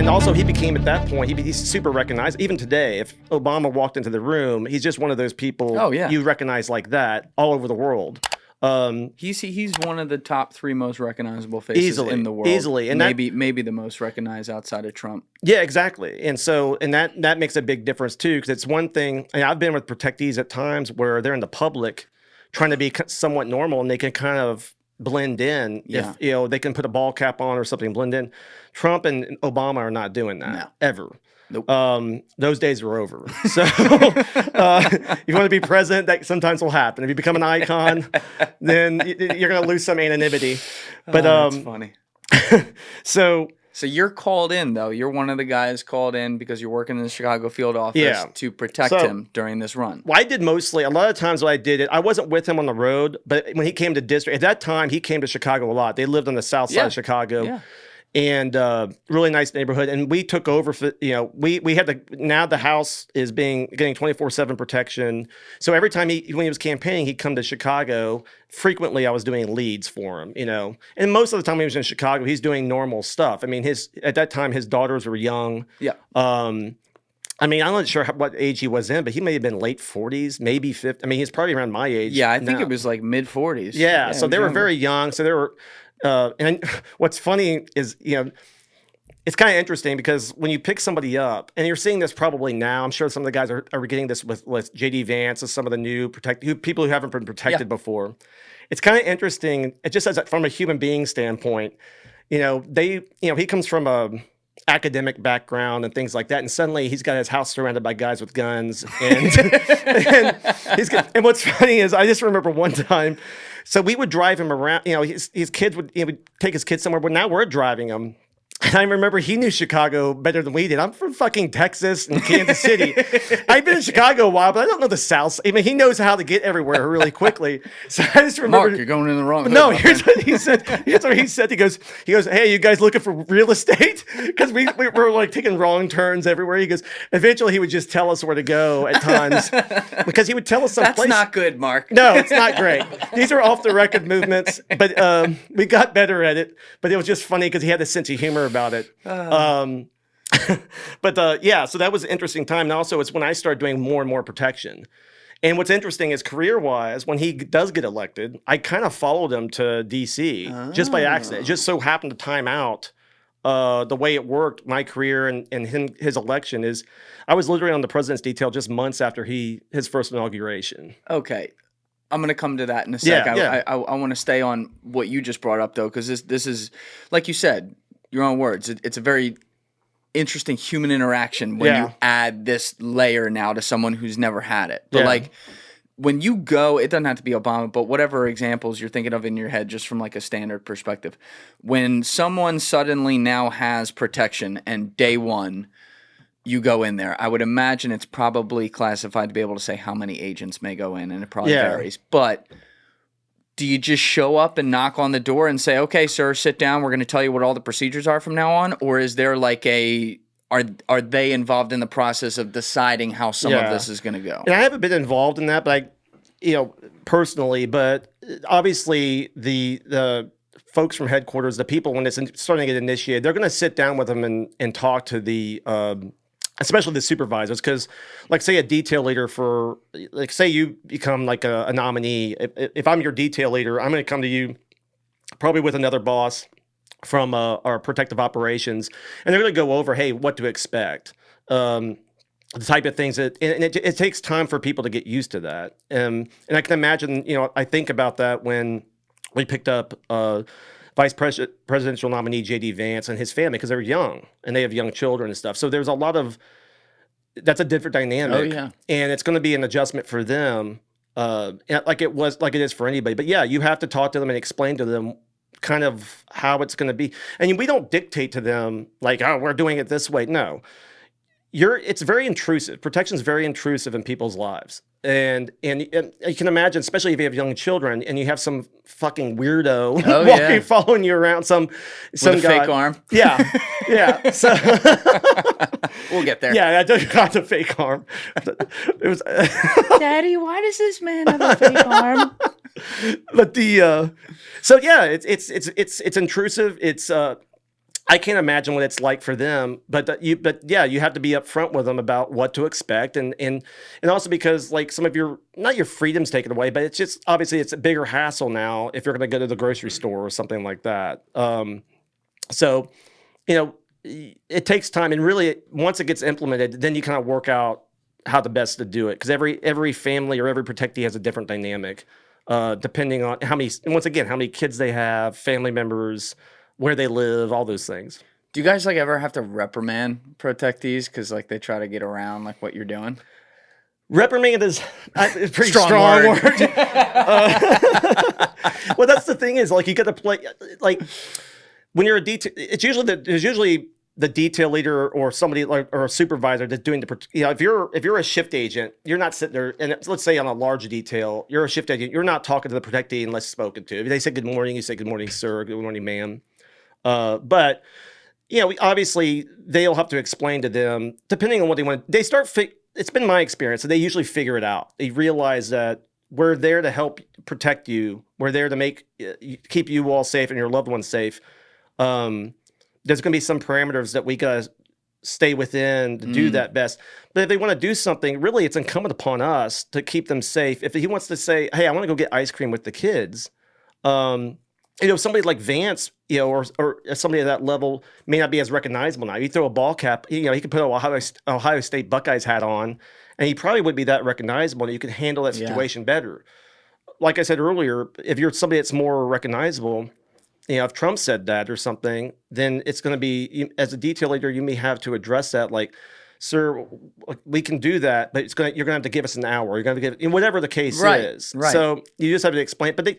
And also he became, at that point, he's super recognized. Even today, if Obama walked into the room, he's just one of those people you recognize like that all over the world. He's one of the top 3 most recognizable faces in the world. Easily. And maybe the most recognized outside of Trump. Yeah, exactly. And so, and that makes a big difference too, because it's one thing, and I've been with protectees at times where they're in the public trying to be somewhat normal, and they can kind of blend in. Yeah. If they can put a ball cap on or something, blend in. Trump and Obama are not doing that ever. Nope. Those days are over. So if you want to be president, that sometimes will happen. If you become an icon, then you're going to lose some anonymity. But that's funny. So you're called in, though. You're one of the guys called in because you're working in the Chicago field office to protect him during this run. Well, I did mostly. A lot of times when I did it, I wasn't with him on the road, but when he came to district, at that time, he came to Chicago a lot. They lived on the south side of Chicago. Yeah. And really nice neighborhood. And we took over for, we had now the house is getting 24/7 protection. So every time when he was campaigning, he'd come to Chicago. Frequently, I was doing leads for him, And most of the time he was in Chicago, he's doing normal stuff. I mean, at that time, his daughters were young. Yeah. I'm not sure what age he was in, but he may have been late 40s, maybe 50. I mean, he's probably around my age. Yeah, I think it was like mid 40s. Yeah, so they were very young. So they were... and what's funny is, it's kind of interesting because when you pick somebody up, and you're seeing this probably now, I'm sure some of the guys are getting this with JD Vance and some of the new people who haven't been protected before. It's kind of interesting. It just says that from a human being standpoint, he comes from a academic background and things like that, and suddenly he's got his house surrounded by guys with guns, and and what's funny is I just remember one time, so we would drive him around, his kids would take his kids somewhere, but now we're driving him. And I remember he knew Chicago better than we did. I'm from fucking Texas and Kansas City. I've been in Chicago a while, but I don't know the South. I mean, he knows how to get everywhere really quickly. So I just remember. Mark, you're going in the wrong. No, here's what he said. Here's what he said. He goes, hey, you guys looking for real estate? Because we were like taking wrong turns everywhere. He goes, eventually he would just tell us where to go at times because he would tell us some place. That's not good, Mark. No, it's not great. These are off the record movements, but we got better at it. But it was just funny because he had a sense of humor about it. So that was an interesting time. And also it's when I started doing more and more protection. And what's interesting is career-wise, when he does get elected, I kind of followed him to D.C. just by accident. It just so happened to time out the way it worked. My career and his election is, I was literally on the president's detail just months after his first inauguration. Okay. I'm going to come to that in a sec. Yeah. I want to stay on what you just brought up, though, because this is, like you said, your own words. It's a very interesting human interaction when you add this layer now to someone who's never had it. But like when you go, it doesn't have to be Obama, but whatever examples you're thinking of in your head, just from like a standard perspective, when someone suddenly now has protection and day one you go in there, I would imagine it's probably classified to be able to say how many agents may go in, and it probably varies. But do you just show up and knock on the door and say, okay, sir, sit down, we're going to tell you what all the procedures are from now on? Or is there like are they involved in the process of deciding how some of this is going to go? And I haven't been involved in that, but personally, but obviously the folks from headquarters, the people when it's starting to get initiated, they're going to sit down with them and talk to the especially the supervisors, because like say a detail leader for, like say you become like a nominee. If I'm your detail leader, I'm going to come to you probably with another boss from our protective operations, and they're going to go over, hey, what to expect, the type of things that, and it takes time for people to get used to that. And I can imagine, I think about that when we picked up Vice Presidential nominee J.D. Vance and his family, because they're young and they have young children and stuff. So there's a lot of, that's a different dynamic. Oh, yeah. And it's going to be an adjustment for them, like it is for anybody. But yeah, you have to talk to them and explain to them kind of how it's going to be. And we don't dictate to them like, oh, we're doing it this way. No. It's very intrusive. Protection is very intrusive in people's lives. And you can imagine, especially if you have young children and you have some fucking weirdo following you around, some with a guy. fake arm. Yeah. So we'll get there. Yeah, I just got the fake arm. It was Daddy, why does this man have a fake arm? But it's intrusive. It's I can't imagine what it's like for them, but you have to be upfront with them about what to expect, and also because like some of not your freedom's taken away, but it's just obviously it's a bigger hassle now if you're going to go to the grocery store or something like that. So, it takes time, and really once it gets implemented, then you kind of work out how the best to do it because every family or every protectee has a different dynamic, depending on how many kids they have, family members, where they live, all those things. Do you guys like ever have to reprimand protectees because like they try to get around like what you're doing? Reprimand is a pretty strong word. Well, that's the thing is like you got to play like when you're a detail. There's usually the detail leader or somebody like or a supervisor that's doing if you're a shift agent, you're not sitting there and let's say on a large detail, you're a shift agent. You're not talking to the protectee unless spoken to. If they say good morning, you say good morning, sir, good morning, ma'am. But obviously they'll have to explain to them depending on what they want. They start. It's been my experience that they usually figure it out. They realize that we're there to help protect you. We're there to keep you all safe and your loved ones safe. There's going to be some parameters that we gotta stay within to do that best. But if they want to do something, really, it's incumbent upon us to keep them safe. If he wants to say, "Hey, I want to go get ice cream with the kids," somebody like Vance, or somebody at that level may not be as recognizable now. You throw a ball cap, he could put an Ohio State Buckeyes hat on, and he probably would be that recognizable, and you can handle that situation better. Like I said earlier, if you're somebody that's more recognizable, if Trump said that or something, then it's going to be, as a detail leader, you may have to address that, like, sir, we can do that, but you're going to have to give us an hour. You're going to give whatever the case is. Right. So you just have to explain. But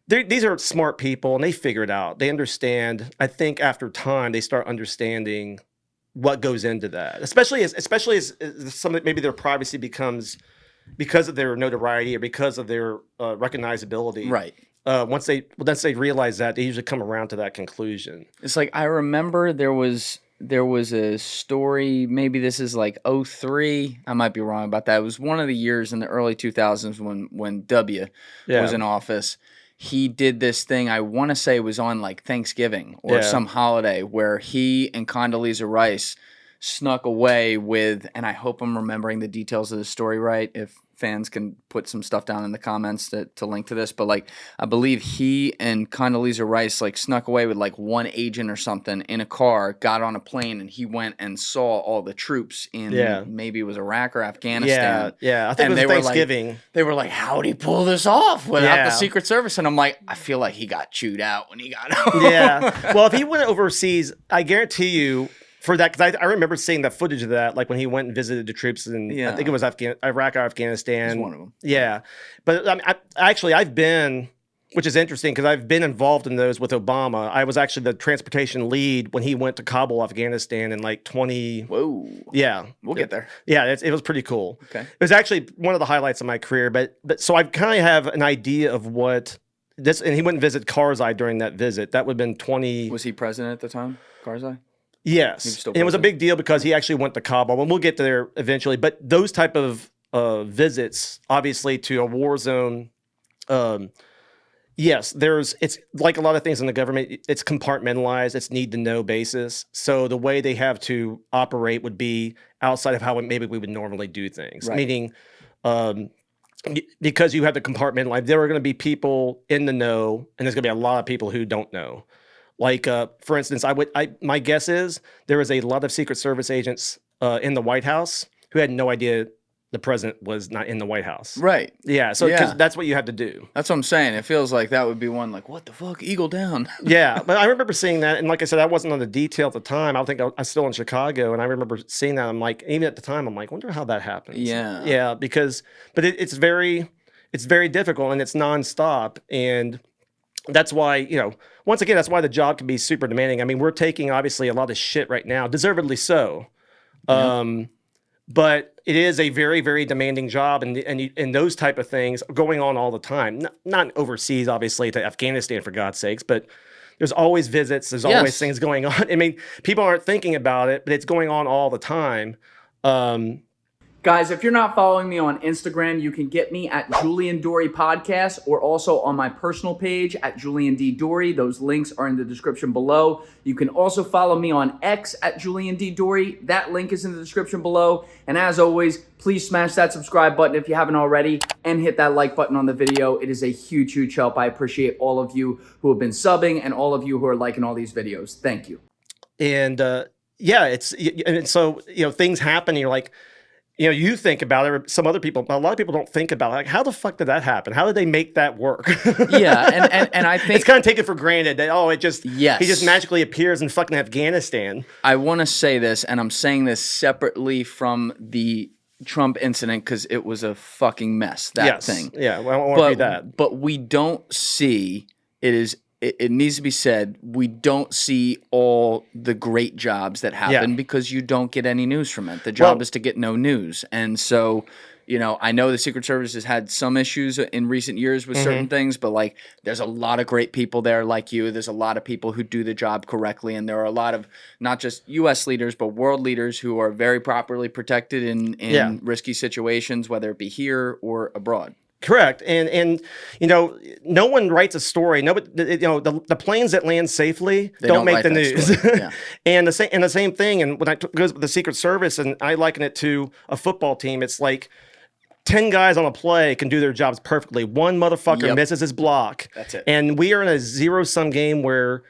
these are smart people, and they figure it out. They understand. I think after time, they start understanding what goes into that, especially as maybe their privacy becomes because of their notoriety or because of their recognizability. Right. Once they realize that, they usually come around to that conclusion. It's like I remember there was a story. Maybe this is like 2003. I might be wrong about that. It was one of the years in the early 2000s when W was in office. He did this thing, I want to say it was on like Thanksgiving or some holiday, where he and Condoleezza Rice snuck away with, and I hope I'm remembering the details of the story right, if fans can put some stuff down in the comments to link to this, but like I believe he and Condoleezza Rice like snuck away with like one agent or something in a car, got on a plane, and he went and saw all the troops in maybe it was Iraq or Afghanistan. Yeah. I think it was Thanksgiving. They were like, how'd he pull this off without the Secret Service? And I'm like, I feel like he got chewed out when he got home. Yeah. Well, if he went overseas, I guarantee you, for that, because I remember seeing the footage of that, like when he went and visited the troops in, I think it was Iraq or Afghanistan. He's one of them. Yeah. But I mean, I've been, which is interesting because I've been involved in those with Obama. I was actually the transportation lead when he went to Kabul, Afghanistan in like 20. Whoa. Yeah. We'll get there. Yeah, it was pretty cool. Okay. It was actually one of the highlights of my career. But so I kind of have an idea of what this, and he went and visited Karzai during that visit. That would have been 20. Was he president at the time, Karzai? Yes, and it was a big deal because he actually went to Kabul, and we'll get there eventually. But those type of visits, obviously, to a war zone, yes, it's like a lot of things in the government. It's compartmentalized. It's need to know basis. So the way they have to operate would be outside of how maybe we would normally do things. Right. Meaning, because you have the compartmentalized, there are going to be people in the know, and there's going to be a lot of people who don't know. Like, for instance, my guess is there is a lot of Secret Service agents in the White House who had no idea the president was not in the White House. Right. Yeah. So 'cause that's what you have to do. That's what I'm saying. It feels like that would be one like, what the fuck? Eagle down. Yeah. But I remember seeing that. And like I said, I wasn't on the detail at the time. I think I was still in Chicago. And I remember seeing that. I'm like, even at the time, I'm like, wonder how that happens. Yeah. Yeah. Because, but it's very difficult and it's nonstop. And that's why, once again, that's why the job can be super demanding. I mean, we're taking obviously a lot of shit right now, deservedly so. But it is a very, very demanding job, and those type of things are going on all the time. Not overseas, obviously, to Afghanistan, for God's sakes, but there's always visits. There's always things going on. I mean, people aren't thinking about it, but it's going on all the time. Guys, if you're not following me on Instagram, you can get me at Julian Dorey Podcast or also on my personal page at Julian D. Dorey. Those links are in the description below. You can also follow me on X at Julian D. Dorey. That link is in the description below. And as always, please smash that subscribe button if you haven't already and hit that like button on the video. It is a huge, huge help. I appreciate all of you who have been subbing and all of you who are liking all these videos. Thank you. And yeah, and so, things happen and you're like, you think about it, or some other people, but a lot of people don't think about it. Like, how the fuck did that happen? How did they make that work? Yeah, and I think it's kind of taken for granted that, yes. he just magically appears in fucking Afghanistan. I want to say this, and I'm saying this separately from the Trump incident because it was a fucking mess, that thing. Yeah, well, I don't want to do that. But we don't see, it needs to be said, we don't see all the great jobs that happen because you don't get any news from it. The job is to get no news. And so, I know the Secret Service has had some issues in recent years with certain things, but like there's a lot of great people there like you. There's a lot of people who do the job correctly. And there are a lot of not just U.S. leaders, but world leaders who are very properly protected in risky situations, whether it be here or abroad. Correct, and no one writes a story. Nobody, the planes that land safely don't make the news. Yeah. and the same thing. And when it goes with the Secret Service, and I liken it to a football team, it's like 10 guys on a play can do their jobs perfectly. One motherfucker misses his block. That's it. And we are in a zero-sum game where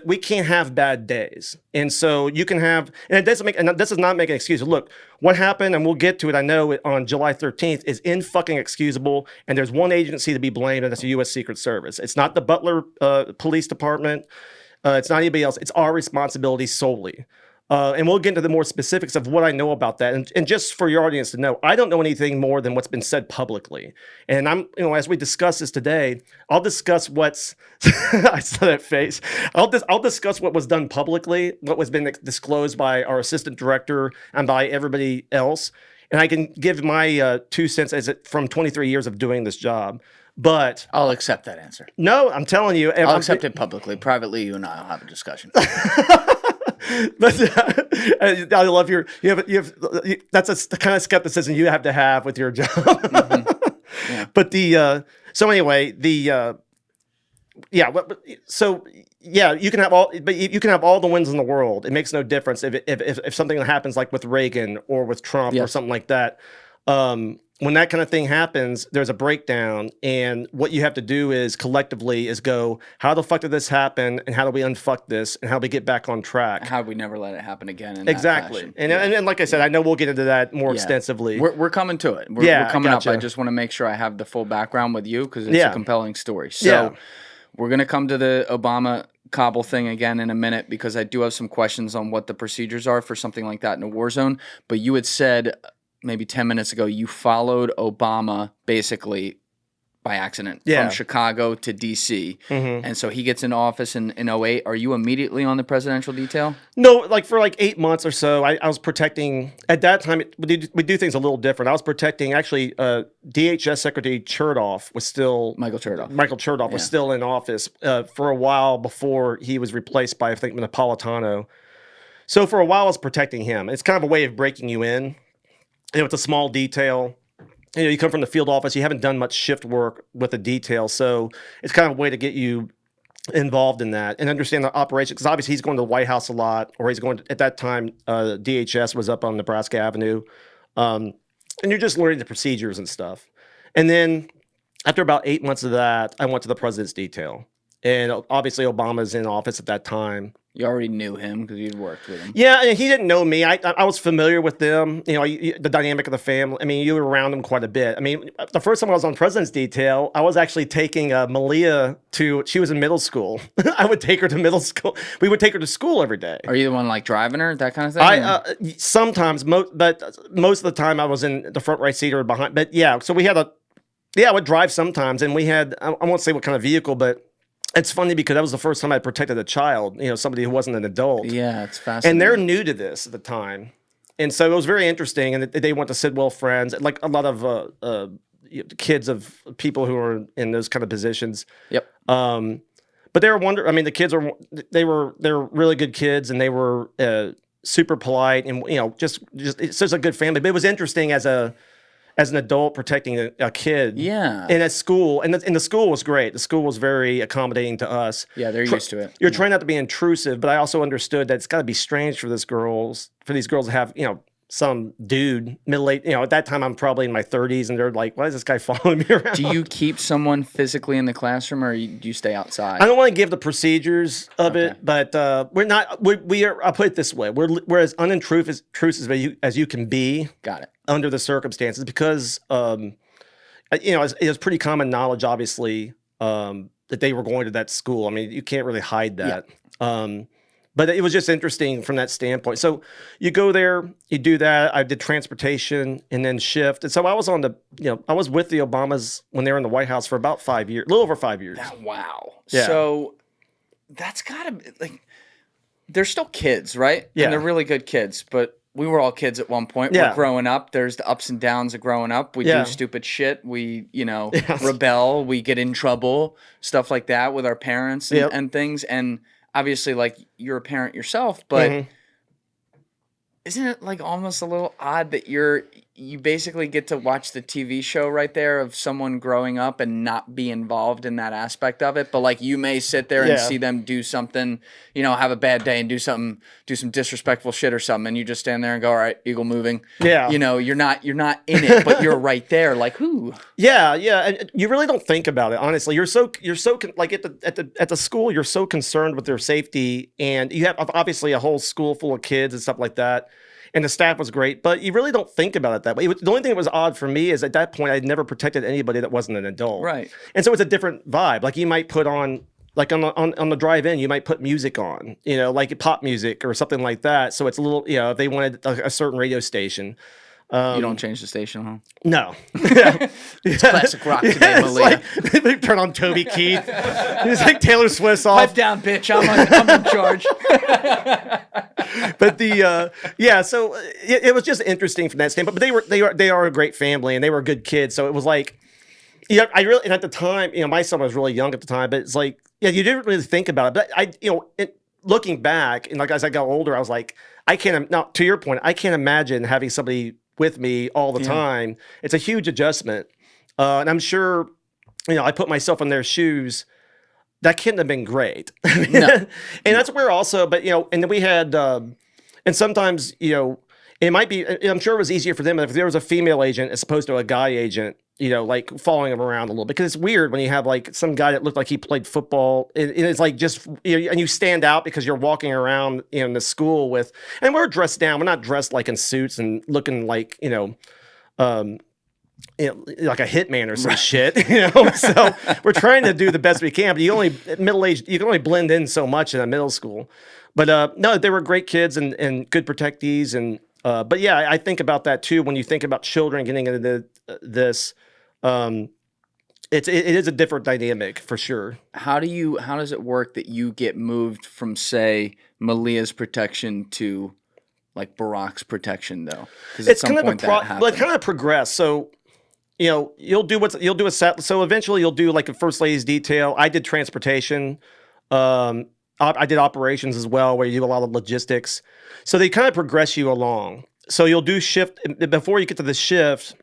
we can't have bad days. And so you can have, and this does not make an excuse. Look, what happened, and we'll get to it, I know, on July 13th is fucking excusable, and there's one agency to be blamed, and that's the U.S. Secret Service. It's not the Butler Police Department. It's not anybody else. It's our responsibility solely. And we'll get into the more specifics of what I know about that. And just for your audience to know, I don't know anything more than what's been said publicly. And as we discuss this today, I'll discuss I saw that face. I'll discuss what was done publicly, what was been disclosed by our assistant director and by everybody else. And I can give my 2 cents from 23 years of doing this job. But I'll accept that answer. No, I'm telling you. I'll accept it publicly. Privately, you and I will have a discussion. But I love you have that's the kind of skepticism you have to have with your job. Yeah. But so anyway, you can have all the wins in the world. It makes no difference if something happens like with Reagan or with Trump or something like that. When that kind of thing happens, there's a breakdown, and what you have to do is collectively go, how the fuck did this happen, and how do we unfuck this, and how do we get back on track? How do we never let it happen again? Exactly. And like I said, I know we'll get into that more extensively. We're coming to it. We're coming up. I just want to make sure I have the full background with you because it's a compelling story. So we're going to come to the Obama Kabul thing again in a minute because I do have some questions on what the procedures are for something like that in a war zone. But you had said maybe 10 minutes ago, you followed Obama basically by accident from Chicago to D.C. And so he gets into office in 08. Are you immediately on the presidential detail? No, for 8 months or so, I was protecting, at that time, we do things a little different. I was protecting, actually, DHS Secretary Chertoff was still... Michael Chertoff was still in office for a while before he was replaced by, I think, Napolitano. So for a while, I was protecting him. It's kind of a way of breaking you in. It's a small detail. You come from the field office, you haven't done much shift work with the detail, so it's kind of a way to get you involved in that and understand the operation, because obviously he's going to the White House a lot, or he's going to, at that time, DHS was up on Nebraska Avenue, and you're just learning the procedures and stuff. And then after about 8 months of that, I went to the president's detail, and obviously Obama's in office at that time. You already knew him because you'd worked with him. Yeah, and he didn't know me. I was familiar with them, the dynamic of the family. I mean, you were around them quite a bit. I mean, the first time I was on President's Detail, I was actually taking Malia she was in middle school. I would take her to middle school. We would take her to school every day. Are you the one driving her, that kind of thing? Sometimes, but most of the time I was in the front right seat or behind. But yeah, so we had I would drive sometimes, and we had, I won't say what kind of vehicle, but it's funny because that was the first time I protected a child, somebody who wasn't an adult. Yeah, it's fascinating. And they're new to this at the time. And so it was very interesting. And they went to Sidwell Friends, like a lot of kids of people who are in those kind of positions. Yep. But they were the kids they're really good kids, and they were super polite, and just it's such a good family. But it was interesting as an adult protecting a kid. Yeah. And at school, and the school was great. The school was very accommodating to us. Yeah, they're used to it. You're trying not to be intrusive, but I also understood that it's got to be strange for these girls to have, some dude middle-aged, at that time I'm probably in my 30s, and they're like, why is this guy following me around? Do you keep someone physically in the classroom, or do you stay outside? I don't want to give the procedures of it, but we're not. We are. I'll put it this way: we're as unintrusive as you can be. Got it. Under the circumstances, because it was pretty common knowledge, obviously, that they were going to that school. I mean, you can't really hide that. Yeah. But it was just interesting from that standpoint. So you go there, you do that. I did transportation and then shift. And so I was I was with the Obamas when they were in the White House for about 5 years, a little over 5 years. Wow. Yeah. So that's gotta be they're still kids, right? Yeah. And they're really good kids, but we were all kids at one point. Yeah. We're growing up. There's the ups and downs of growing up. We do stupid shit. We, Yes. rebel. We get in trouble, stuff like that with our parents and things. And obviously, you're a parent yourself, but isn't it almost a little odd that you basically get to watch the TV show right there of someone growing up and not be involved in that aspect of it, but you may sit there and see them do something, have a bad day and do some disrespectful shit or something, and you just stand there and go, all right, eagle moving. Yeah. You're not in it, but you're right there, who? Yeah, and you really don't think about it, honestly. You're so at the school, you're so concerned with their safety, and you have obviously a whole school full of kids and stuff like that. And the staff was great, but you really don't think about it that way. The only thing that was odd for me is at that point, I'd never protected anybody that wasn't an adult. Right. And so it's a different vibe. You might put on, on the drive-in, you might put music on, pop music or something like that. So it's a little, if they wanted a certain radio station. You don't change the station, huh? No. It's classic rock today, Malia. They turn on Toby Keith. It's like Taylor Swift's off. Pipe down, bitch. I'm in charge. But so it was just interesting from that standpoint. But they are a great family, and they were good kids. So it was and at the time, my son was really young at the time, but it's you didn't really think about it. But looking back, and as I got older, I was like, now to your point, I can't imagine having somebody with me all the time. It's a huge adjustment. And I'm sure, I put myself in their shoes. That couldn't have been great. No. And that's where also, but, and then we had, and sometimes, it might be, I'm sure it was easier for them if there was a female agent as opposed to a guy agent, following them around a little bit. Because it's weird when you have some guy that looked like he played football. And it's just, and you stand out because you're walking around in the school with, and we're dressed down. We're not dressed in suits and looking like a hitman or some shit, So we're trying to do the best we can, but you can only blend in so much in a middle school. But no, they were great kids and good protectees. And but yeah, I think about that too when you think about children getting into this. It is a different dynamic for sure. How does it work that you get moved from, say, Malia's protection to Barack's protection, though? Because at some point that happens. Well, it kind of progressed. So you'll do a set. So eventually you'll do a first lady's detail. I did transportation. I did operations as well, where you do a lot of logistics. So they kind of progress you along. So you'll do shift before you get to the shift.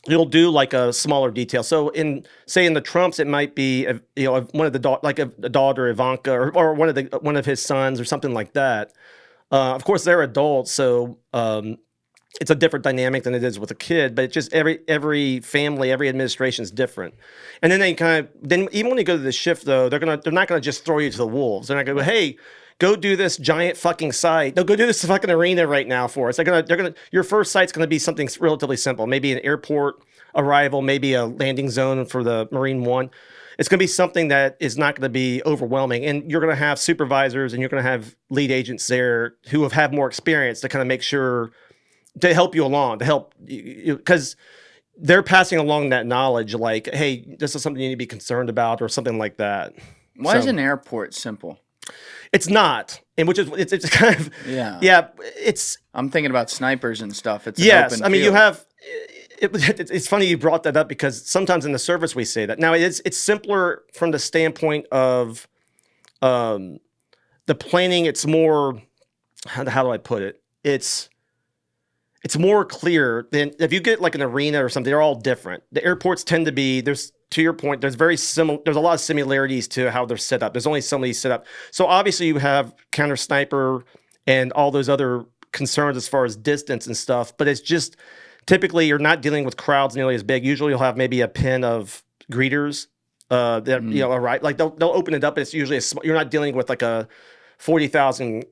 You'll do a smaller detail. So in the Trumps, it might be one of the a daughter Ivanka or one of his sons or something like that. Of course, they're adults, so it's a different dynamic than it is with a kid. But it's just every family, every administration is different. And then even when you go to the shift, though, they're not gonna just throw you to the wolves. They're not gonna go, hey, go do this giant fucking site. No, go do this fucking arena right now for us. Your first site's gonna be something relatively simple, maybe an airport arrival, maybe a landing zone for the Marine One. It's gonna be something that is not gonna be overwhelming, and you're gonna have supervisors and you're gonna have lead agents there who have had more experience to kind of make sure to help you along, to help you, because they're passing along that knowledge, hey, this is something you need to be concerned about, or something like that. Why is an airport simple? It's not, and it's kind of It's I'm thinking about snipers and stuff. It's yes. I mean, you have. It's funny you brought that up because sometimes in the service we say that. Now it's simpler from the standpoint of the planning. It's more. How do I put it? it's more clear than if you get like an arena or something. They're all different. The airports tend to be, there's, to your point, there's a lot of similarities to how they're set up. There's only so many set up. So obviously you have counter sniper and all those other concerns as far as distance and stuff, but it's just typically you're not dealing with crowds nearly as big. Usually you'll have maybe a pin of greeters that right, like they'll open it up. And it's usually you're not dealing with like a 40,000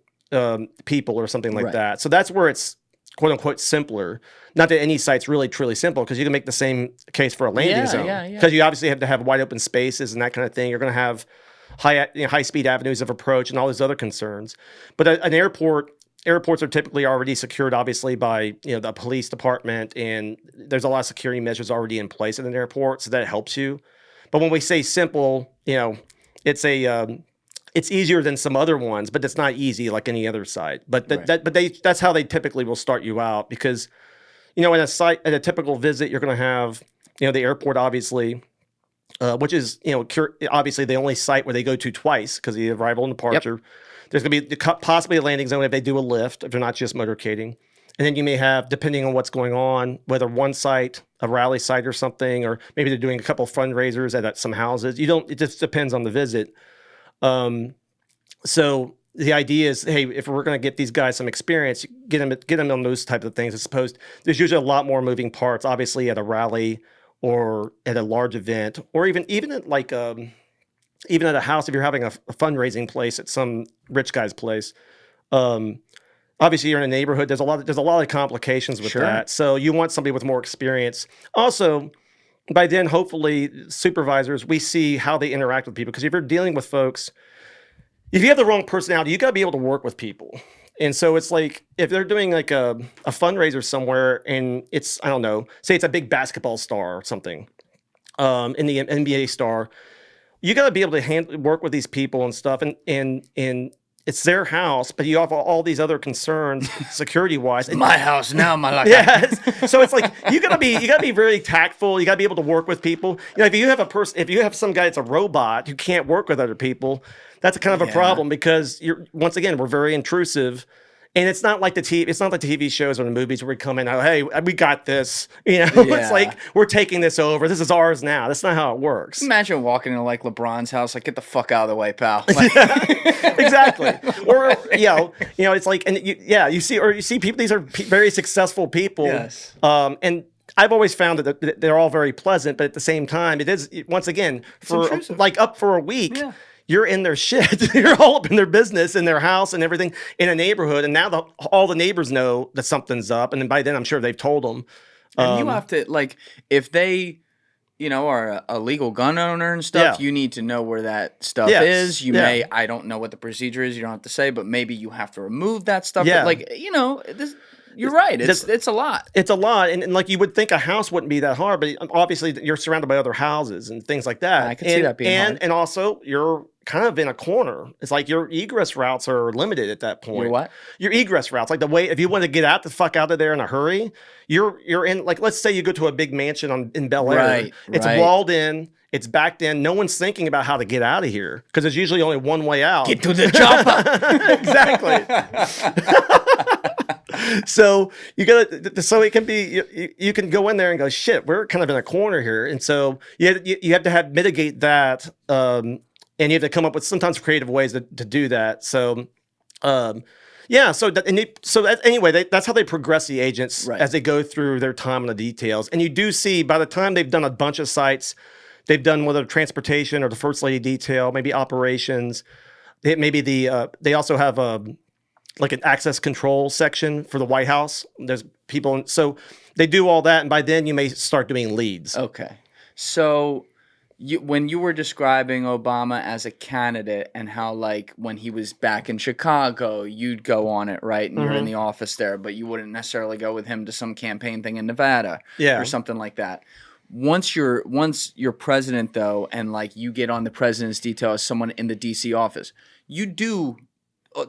people or something like that. So that's where it's quote unquote simpler. Not that any site's really truly simple, because you can make the same case for a landing zone. Because you obviously have to have wide open spaces and that kind of thing. You're going to have high speed avenues of approach and all those other concerns. But an airports are typically already secured, obviously, by the police department, and there's a lot of security measures already in place at an airport, so that helps you. But when we say simple, it's it's easier than some other ones, but it's not easy like any other site. But that's how they typically will start you out, because in a typical visit, you're going to have the airport, obviously, which is obviously the only site where they go to twice because of the arrival and departure. Yep. There's going to be possibly a landing zone if they do a lift, if they're not just motorcading. And then you may have, depending on what's going on, whether one site, a rally site or something, or maybe they're doing a couple of fundraisers at some houses. It just depends on the visit. So the idea is, hey, if we're going to get these guys some experience, get them on those types of things. As opposed, there's usually a lot more moving parts, obviously, at a rally or at a large event, or even at like even at a house, if you're having a fundraising place at some rich guy's place. Obviously, you're in a neighborhood. There's a lot of complications with that. So you want somebody with more experience. Also, by then, hopefully, supervisors, we see how they interact with people. Because if you're dealing with folks, if you have the wrong personality, you got to be able to work with people. And so it's like, if they're doing like a fundraiser somewhere, and it's, I don't know, say it's a big basketball star or something, in the NBA star, you got to be able to work with these people and stuff. And it's their house, but you have all these other concerns security-wise. My house now, my life. Yes. So it's like you gotta be very tactful. You gotta be able to work with people. If you have some guy that's a robot who can't work with other people, that's kind of a problem, because we're very intrusive. And it's not like the TV shows or the movies where we come in, hey, we got this. It's like, we're taking this over. This is ours now. That's not how it works. Imagine walking into like LeBron's house, like, get the fuck out of the way, pal. Like, exactly. Or it's like, and you see people. These are very successful people. Yes. And I've always found that they're all very pleasant, but at the same time, it is, once again, up for a week. Yeah. You're in their shit. You're all up in their business, in their house and everything, in a neighborhood. And now all the neighbors know that something's up. And then by then, I'm sure they've told them. And you have to, like, if they, are a legal gun owner and stuff, you need to know where that stuff is. You may, I don't know what the procedure is. You don't have to say, but maybe you have to remove that stuff. Yeah. But like, you're right. It's a lot. It's a lot. And like, you would think a house wouldn't be that hard, but obviously you're surrounded by other houses and things like that. I could see that being hard. And also you're kind of in a corner. It's like your egress routes are limited at that point. Your what? Your egress routes. Like the way, if you want to get the fuck out of there in a hurry, you're in, like, let's say you go to a big mansion in Bel Air. Right, it's walled in. It's backed in. No one's thinking about how to get out of here, because there's usually only one way out. Get to the chopper. Exactly. So so it can be, you can go in there and go, shit, we're kind of in a corner here. And so you have to mitigate that. And you have to come up with sometimes creative ways to do that. So, anyway, that's how they progress the agents as they go through their time on the details. And you do see, by the time they've done a bunch of sites, they've done whether transportation or the first lady detail, maybe operations. They also have like an access control section for the White House. There's people, so they do all that, and by then you may start doing leads. Okay, so when you were describing Obama as a candidate and how, like, when he was back in Chicago, you'd go on it, right? And you're in the office there, but you wouldn't necessarily go with him to some campaign thing in Nevada or something like that. Once you're president, though, and like you get on the president's detail as someone in the DC office,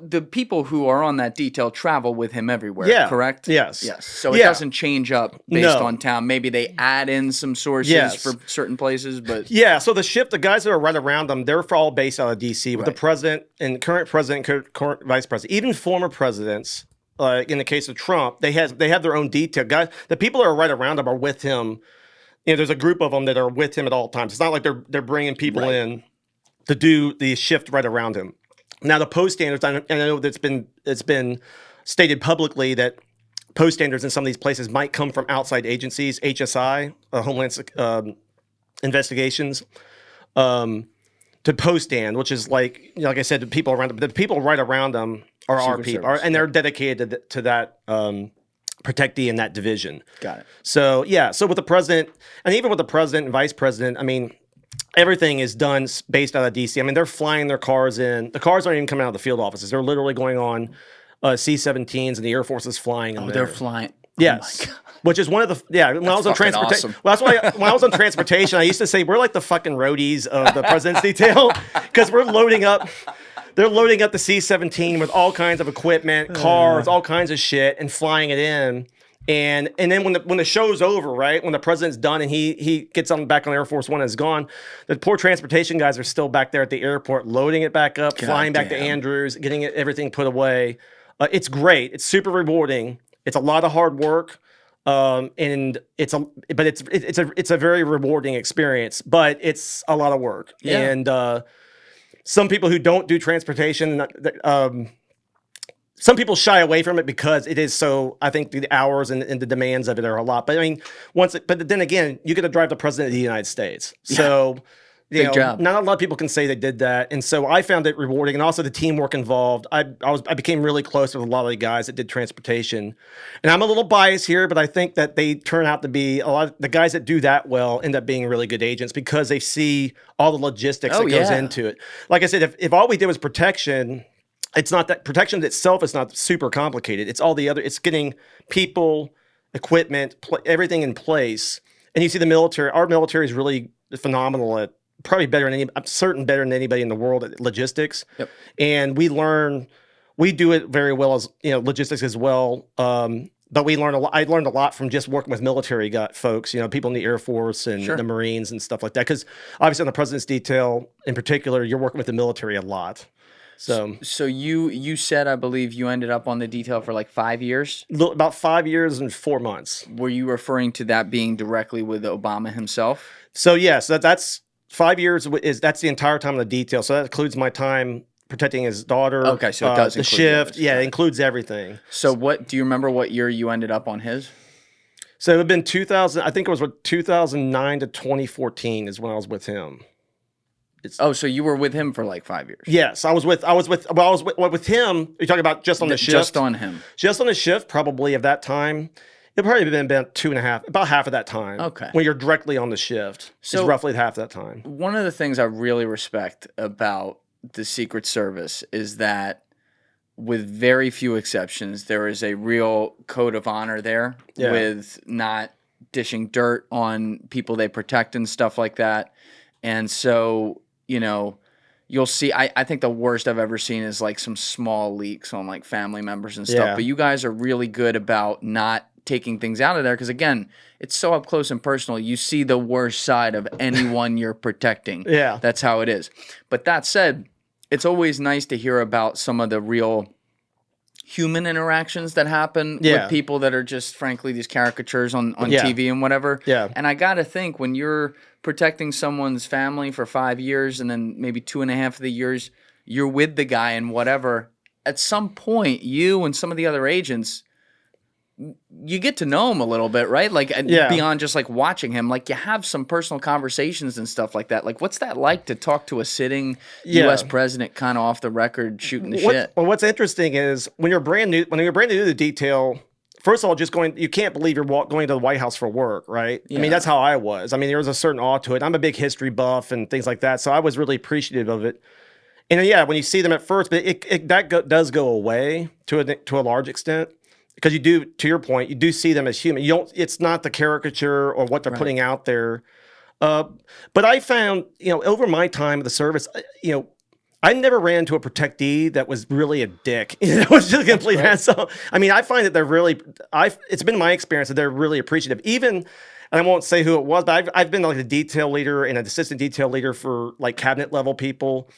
the people who are on that detail travel with him everywhere, correct? Yes. So it doesn't change up based on town. Maybe they add in some sources for certain places, but... So the guys that are right around them, they're all based out of D.C. with the president and current president, current vice president. Even former presidents in the case of Trump, they have their own detail. Guys, the people that are right around him are with him. There's a group of them that are with him at all times. It's not like they're bringing people in to do the shift right around him. Now, the post standards, and I know that it's been stated publicly that post standards in some of these places might come from outside agencies, HSI, Homeland Investigations, to post stand, which is like I said, the people right around them are our people, and they're dedicated to that protectee in that division. Got it. So with the president, and even with the president and vice president, I mean, everything is done based out of DC. I mean, they're flying their cars in. The cars aren't even coming out of the field offices. They're literally going on C-17s, and the Air Force is flying them. They're flying. Yes. Oh, which is one of the when I was on transportation. Awesome. Well, that's why when I was on transportation, I used to say we're like the fucking roadies of the president's detail because we're loading up. They're loading up the C-17 with all kinds of equipment, cars, all kinds of shit, and flying it in. And then when the show's over, right, when the president's done and he gets on back on Air Force One and is gone, the poor transportation guys are still back there at the airport, loading it back up, flying back to Andrews, getting everything put away. It's great. It's super rewarding. It's a lot of hard work. And it's a very rewarding experience, but it's a lot of work. Yeah. And some people who don't do transportation, some people shy away from it because it is so. I think the hours and the demands of it are a lot. But I mean, but then again, you get to drive the president of the United States, so. Big job. Not a lot of people can say they did that, and so I found it rewarding, and also the teamwork involved. I became really close with a lot of the guys that did transportation, and I'm a little biased here, but I think that they turn out to be a lot of the guys that do that well end up being really good agents because they see all the logistics that goes into it. Like I said, if all we did was protection, it's not that protection itself is not super complicated. It's all the other. It's getting people, equipment, everything in place, and you see the military. Our military is really phenomenal at. Probably better than I'm certain better than anybody in the world at logistics. Yep. And we do it very well as logistics as well. But we learn a lot. I learned a lot from just working with military folks, people in the Air Force and the Marines and stuff like that. Because obviously on the president's detail in particular, you're working with the military a lot. So you said, I believe you ended up on the detail for like 5 years? About 5 years and 4 months. Were you referring to that being directly with Obama himself? So yes, that's 5 years that's the entire time of the detail. So that includes my time protecting his daughter. Okay, so it does the shift. It includes everything. So do you remember what year you ended up on his? So it would have been 2000. I think it was 2009 to 2014 is when I was with him. So you were with him for like 5 years? Yes, I was with him. You're talking about just on the shift? Just on him. Just on the shift, probably of that time. It probably been about 2.5, about half of that time. Okay. When you're directly on the shift, so it's roughly half that time. One of the things I really respect about the Secret Service is that, with very few exceptions, there is a real code of honor there with not dishing dirt on people they protect and stuff like that. And so, you'll see, I think the worst I've ever seen is like some small leaks on like family members and stuff. But you guys are really good about not taking things out of there because, again, it's so up close and personal. You see the worst side of anyone you're protecting. Yeah. That's how it is. But that said, it's always nice to hear about some of the real human interactions that happen with people that are just, frankly, these caricatures on TV and whatever. Yeah. And I got to think, when you're protecting someone's family for 5 years and then maybe 2.5 of the years you're with the guy and whatever, at some point, you and some of the other agents, you get to know him a little bit, right? Like beyond just like watching him, like you have some personal conversations and stuff like that. Like, what's that like to talk to a sitting U.S. president kind of off the record shooting the shit? Well, what's interesting is when you're brand new to the detail, first of all, you can't believe you're going to the White House for work, right? Yeah. I mean, that's how I was. I mean, there was a certain awe to it. I'm a big history buff and things like that, so I was really appreciative of it. And when you see them at first, but that does go away to a large extent. Because you do, to your point, you do see them as human. It's not the caricature or what they're putting out there. But I found, over my time of the service, I never ran into a protectee that was really a dick. It was just a complete asshole. I mean, I find that they're really, it's been my experience that they're really appreciative. Even, and I won't say who it was, but I've been like a detail leader and an assistant detail leader for like cabinet level people.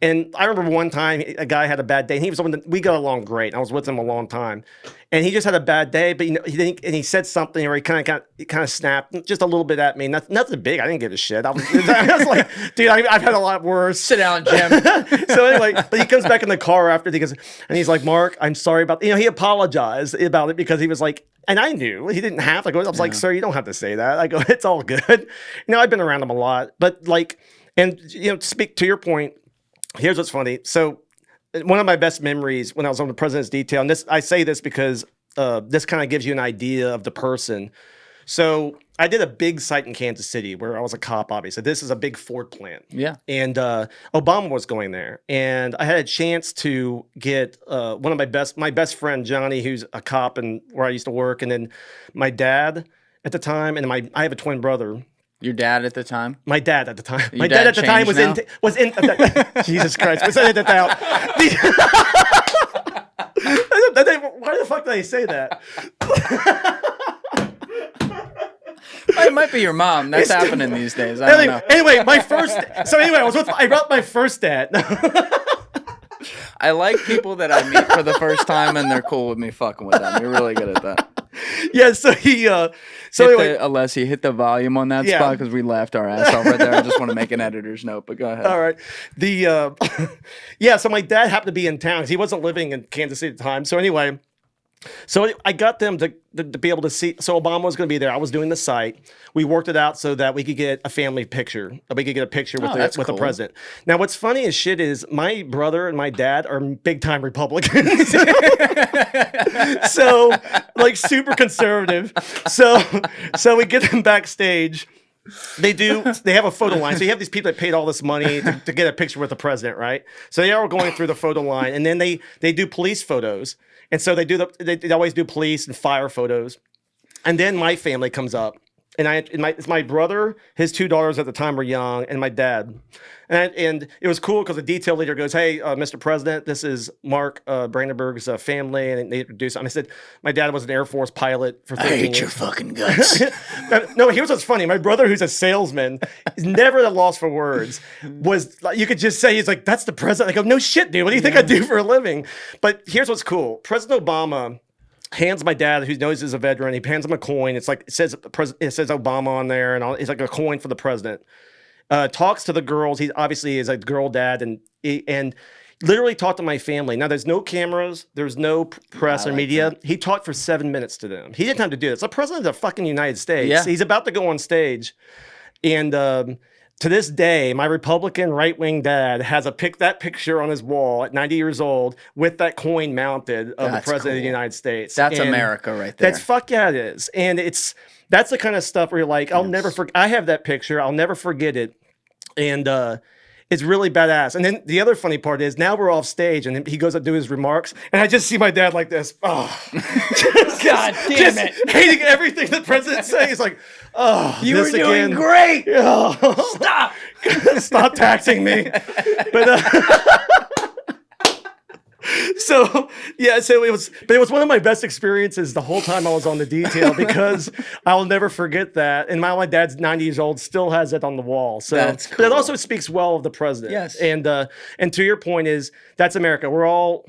And I remember one time a guy had a bad day, and he was we got along great. And I was with him a long time, and he just had a bad day. But he didn't, and he said something, or he kind of snapped just a little bit at me. Nothing big. I didn't give a shit. I was like, dude, I've had a lot worse. Sit down, Jim. So anyway, but he comes back in the car after, and he's like, Mark, I'm sorry about. He apologized about it because he was like. And I knew he didn't have to go. I was like, sir, you don't have to say that. I go, it's all good. I've been around him a lot. But to speak to your point, here's what's funny. So one of my best memories when I was on the President's detail, and I say this because this kind of gives you an idea of the person. So I did a big site in Kansas City where I was a cop, obviously. This is a big Ford plant. Yeah. And Obama was going there. And I had a chance to get one of my best friend, Johnny, who's a cop and where I used to work. And then my dad at the time, and I have a twin brother. Your dad at the time? My dad at the time. Your My dad at the time was now? in Jesus Christ. Was edit that out. Why the fuck did I say that? It might be your mom. That's happening these days. I don't know. Anyway, I brought my first dad. I like people that I meet for the first time and they're cool with me fucking with them. You're really good at that. Yeah, so he Alessi, hit the volume on that spot because we laughed our ass off right there. I just want to make an editor's note, but go ahead. All right. So my dad happened to be in town because he wasn't living in Kansas City at the time. So anyway, I got them to be able to see. So Obama was going to be there. I was doing the site. We worked it out so that we could get a family picture. We could get a picture with the president. Now, what's funny as shit is my brother and my dad are big time Republicans. So super conservative. So we get them backstage. They have a photo line. So you have these people that paid all this money to get a picture with the president, right? So they are going through the photo line, and then they do police photos. And so they always do police and fire photos. And then my family comes up. And it's my brother, his two daughters at the time were young, and my dad. And it was cool because the detail leader goes, hey, Mr. President, this is Mark Brandenburg's family. And they introduced him. And I said, my dad was an Air Force pilot for 13 years. I hate your fucking guts. No, here's what's funny. My brother, who's a salesman, is never at a loss for words. You could just say, he's like, that's the president. I go, no shit, dude. What do you think I do for a living? But here's what's cool. President Obama hands my dad, who knows he's a veteran, he hands him a coin. It's like it says Obama on there, and it's like a coin for the president. Talks to the girls. He obviously is a girl dad, and literally talked to my family. Now there's no cameras, there's no press or media. That. He talked for 7 minutes to them. He didn't have to do this. The president of the fucking United States. Yeah. He's about to go on stage, and to this day, my Republican right-wing dad has that picture on his wall at 90 years old with that coin mounted of the president of the United States. That's America right there. It is. And that's the kind of stuff where you're like, I'll never forget. I have that picture. I'll never forget it. And it's really badass. And then the other funny part is now we're off stage and he goes up to do his remarks, and I just see my dad like this. Oh, God damn it. Hating everything the president's saying. He's like, oh, you were doing great. Oh, stop. Stop taxing me. But so it was one of my best experiences the whole time I was on the detail, because I'll never forget that. And my dad's 90 years old, still has it on the wall. So that's cool. But it also speaks well of the president. Yes. And to your point is, that's America. We're all,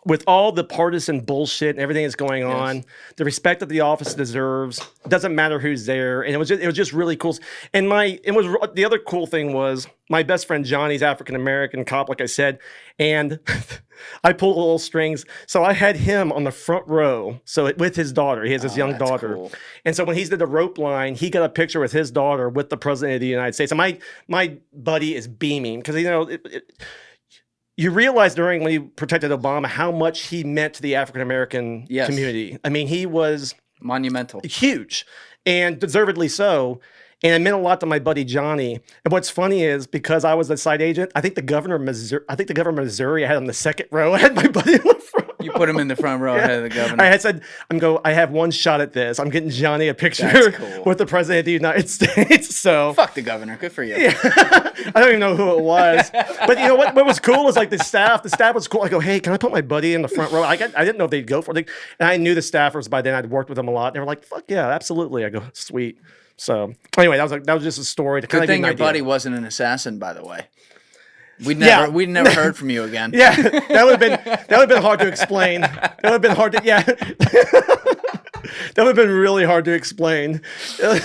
with all the partisan bullshit and everything that's going on, the respect that the office deserves, doesn't matter who's there. And it was just really cool. And the other cool thing was my best friend Johnny's African-American cop, like I said, and I pulled little strings. So I had him on the front row. So with his daughter, he has his young daughter. Cool. And so when he did the rope line, he got a picture with his daughter with the president of the United States. And my buddy is beaming because, you realize when you protected Obama how much he meant to the African-American community. I mean, he was monumental, huge, and deservedly so. And it meant a lot to my buddy Johnny. And what's funny is, because I was a side agent, I think the governor of Missouri, I had him in the second row. I had my buddy in the front row. You put him in the front row ahead of the governor. I had said, I have one shot at this. I'm getting Johnny a picture with the president of the United States. So fuck the governor. Good for you. Yeah. I don't even know who it was. But you know what was cool is, like, the staff was cool. I go, hey, can I put my buddy in the front row? I didn't know if they'd go for it. And I knew the staffers by then. I'd worked with them a lot. They were like, fuck yeah, absolutely. I go, sweet. So anyway, that was just a story to kind of give thing your buddy wasn't an assassin, by the way. We'd never heard from you again. Yeah, that would have been hard to explain. That would have been hard to that would have been really hard to explain. Hey,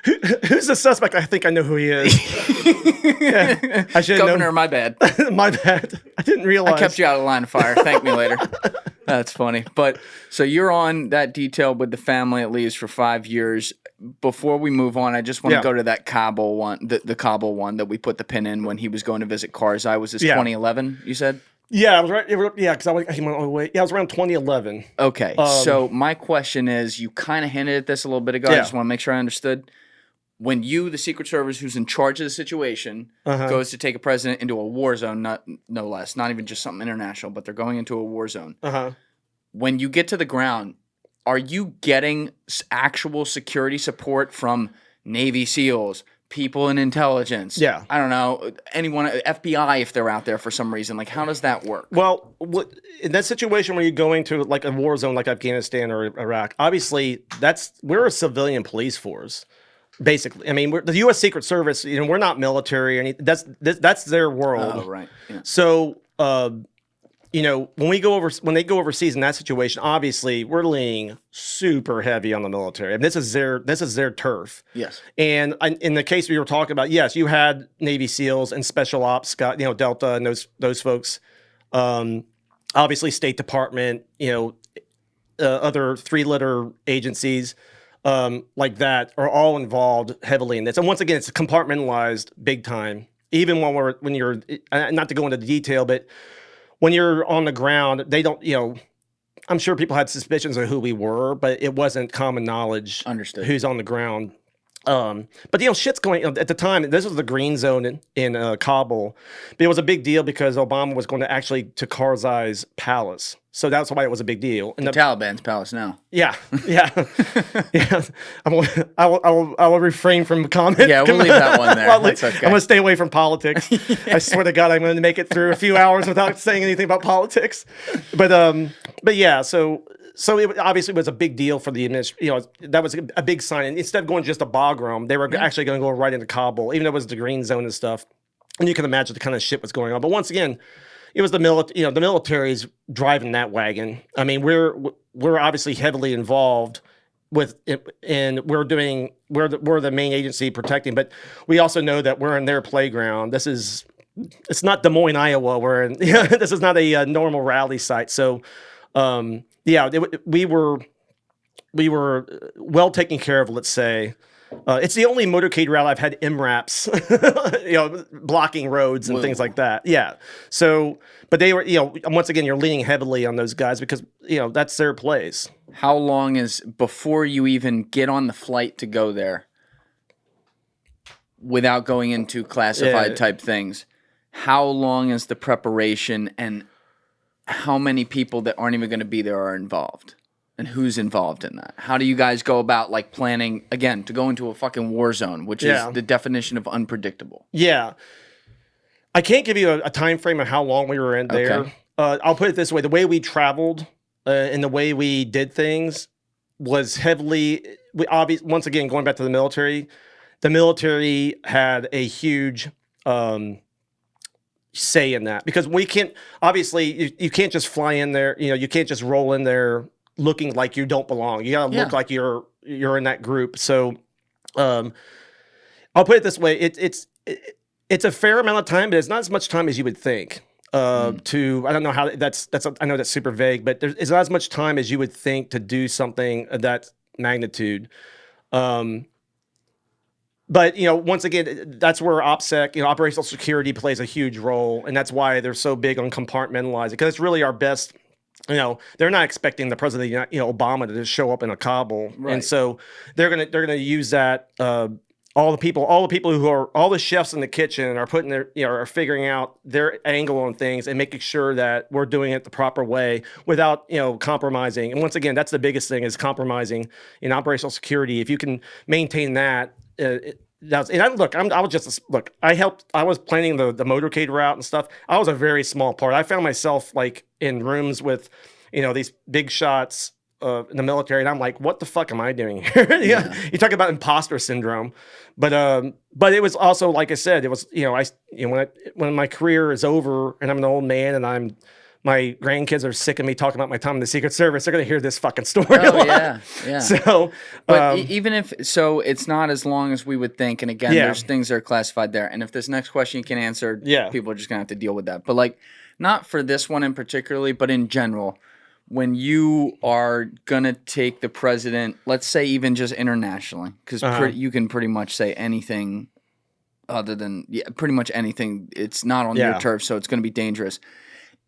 who's the suspect? I think I know who he is. Yeah, I should have known. Governor, my bad. My bad. I didn't realize. I kept you out of the line of fire. Thank me later. That's funny. But so you're on that detail with the family at least for 5 years. Before we move on, I just want to go to that Kabul one, the Kabul one that we put the pin in when he was going to visit Karzai. Was this 2011, you said? Yeah, I was right. Yeah, because I came all the way. Yeah, it was around 2011. Okay, so my question is, you kind of hinted at this a little bit ago. I just want to make sure I understood. When the Secret Service, who's in charge of the situation, goes to take a president into a war zone, no less, not even just something international, but they're going into a war zone. When you get to the ground, are you getting actual security support from Navy SEALs, people in intelligence? Yeah. I don't know, anyone, FBI if they're out there for some reason. Like, how does that work? Well, in that situation where you're going to like a war zone like Afghanistan or Iraq, obviously we're a civilian police force. Basically, I mean, the U.S. Secret Service. We're not military. Or anything. That's their world. Oh, right. Yeah. So, when they go overseas in that situation, obviously we're leaning super heavy on the military. I mean, this is their turf. Yes. And in the case we were talking about, yes, you had Navy SEALs and Special Ops, Delta and those folks. Obviously, State Department. Other three-letter agencies. Like that are all involved heavily in this. And once again, it's compartmentalized big time. Even when you're not to go into the detail, but when you're on the ground, they don't, I'm sure people had suspicions of who we were, but it wasn't common knowledge. Understood. Who's on the ground. But shit's going at the time. This was the green zone in Kabul, but it was a big deal because Obama was going to actually to Karzai's palace, so that's why it was a big deal. And the Taliban's palace now. Yeah. I will refrain from comment. Yeah, we'll leave that one there. That's okay. I'm gonna stay away from politics. I swear to God, I'm going to make it through a few hours without saying anything about politics. But yeah, so it obviously was a big deal for the administration. That was a big sign. And instead of going just to Bagram, they were actually going to go right into Kabul, even though it was the green zone and stuff. And you can imagine the kind of shit was going on. But once again, it was the military. The military's driving that wagon. I mean, we're obviously heavily involved with it, and we're the main agency protecting. But we also know that we're in their playground. It's not Des Moines, Iowa. This is not a normal rally site. So. We were well taken care of, let's say. It's the only motorcade route I've had MRAPs, blocking roads and things like that. Yeah. So, but they were, once again, you're leaning heavily on those guys because, that's their place. How long is before you even get on the flight to go there without going into classified type things? How long is the preparation and how many people that aren't even going to be there are involved? And who's involved in that? How do you guys go about planning, again, to go into a fucking war zone, which is the definition of unpredictable? Yeah. I can't give you a time frame of how long we were in there. Okay. I'll put it this way. The way we traveled and the way we did things was heavily, once again, going back to the military had a huge say in that because we can't, obviously, you can't just fly in there, you can't just roll in there looking like you don't belong. You gotta look like you're in that group. So I'll put it this way, it's a fair amount of time, but it's not as much time as you would think. I don't know how I know that's super vague, but it's not as much time as you would think to do something of that magnitude. But once again, that's where OPSEC, operational security, plays a huge role, and that's why they're so big on compartmentalizing because it's really our best. They're not expecting the president, Obama, to just show up in a Kabul, right. And so they're gonna use that. All the chefs in the kitchen are putting are figuring out their angle on things and making sure that we're doing it the proper way without, compromising. And once again, that's the biggest thing is compromising in operational security. If you can maintain that, I was planning the motorcade route and stuff. I was a very small part. I found myself in rooms with, these big shots, in the military, and I'm like, what the fuck am I doing here? Yeah. You talk about imposter syndrome, but it was also, like I said, it was, when my career is over and I'm an old man and my grandkids are sick of me talking about my time in the Secret Service, they're going to hear this fucking story. Oh, yeah. So, but even if, so it's not as long as we would think. And again, there's things that are classified there. And if this next question you can answer, people are just going to have to deal with that. But like, not for this one in particularly, but in general, when you are going to take the president, let's say even just internationally, because you can pretty much say anything other than, pretty much anything. It's not on your turf, so it's going to be dangerous.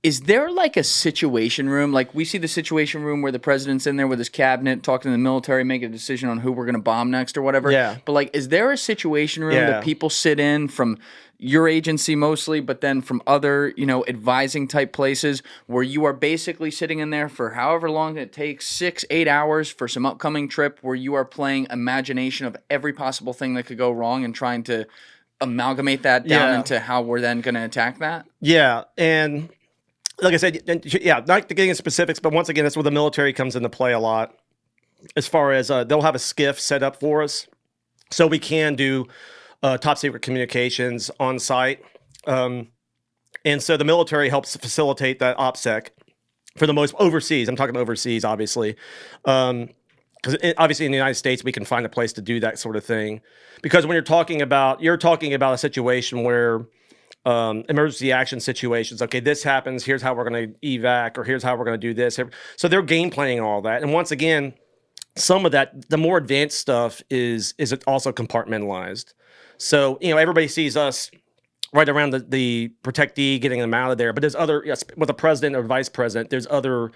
Is there like a situation room? Like we see the situation room where the president's in there with his cabinet, talking to the military, making a decision on who we're going to bomb next or whatever. Yeah. But like, is there a situation room that people sit in from your agency mostly, but then from other, advising type places where you are basically sitting in there for however long it takes, 6-8 hours for some upcoming trip where you are playing imagination of every possible thing that could go wrong and trying to amalgamate that down into how we're then going to attack that? Yeah. And like I said, not to get into specifics, but once again, that's where the military comes into play a lot. As far as they'll have a skiff set up for us, so we can do top secret communications on site, and so the military helps facilitate that OPSEC for the most overseas. I'm talking overseas, obviously, because obviously in the United States we can find a place to do that sort of thing. Because when you're talking about a situation where emergency action situations. Okay, this happens. Here's how we're going to evac, or here's how we're going to do this. So they're game planning all that. And once again, some of that, the more advanced stuff is also compartmentalized. So everybody sees us right around the protectee, getting them out of there. But there's other, with the president or vice president, there's other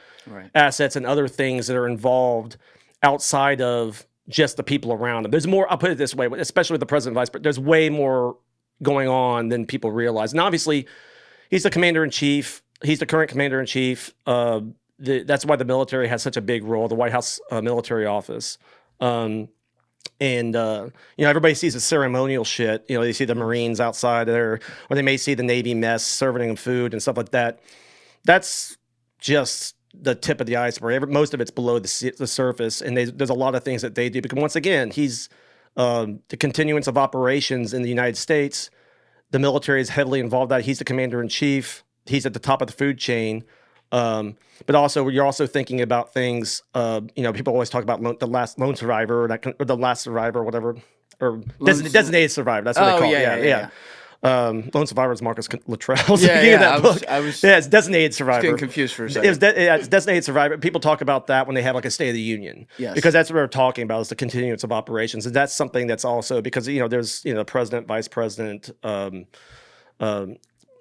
assets and other things that are involved outside of just the people around them. There's more. I'll put it this way, especially with the president and vice president. There's way more going on than people realize. And obviously, he's the commander-in-chief. He's the current commander-in-chief. That's why the military has such a big role, the White House military office. Everybody sees the ceremonial shit. They see the Marines outside there, or they may see the Navy mess serving them food and stuff like that. That's just the tip of the iceberg. Most of it's below the surface, and there's a lot of things that they do. Because once again, he's the continuance of operations in the United States. The military is heavily involved in that. He's the commander-in-chief. He's at the top of the food chain. But also, you're also thinking about things, people always talk about the last lone survivor, or the last survivor, or whatever, or designated survivor. That's what they call it. Yeah. Lone survivor is Marcus Luttrell. It's designated survivor. I was getting confused for a second. It's designated survivor. People talk about that when they have like a State of the Union. Yes. Because that's what we're talking about, is the continuance of operations. And that's something that's also, because, there's, president, vice president,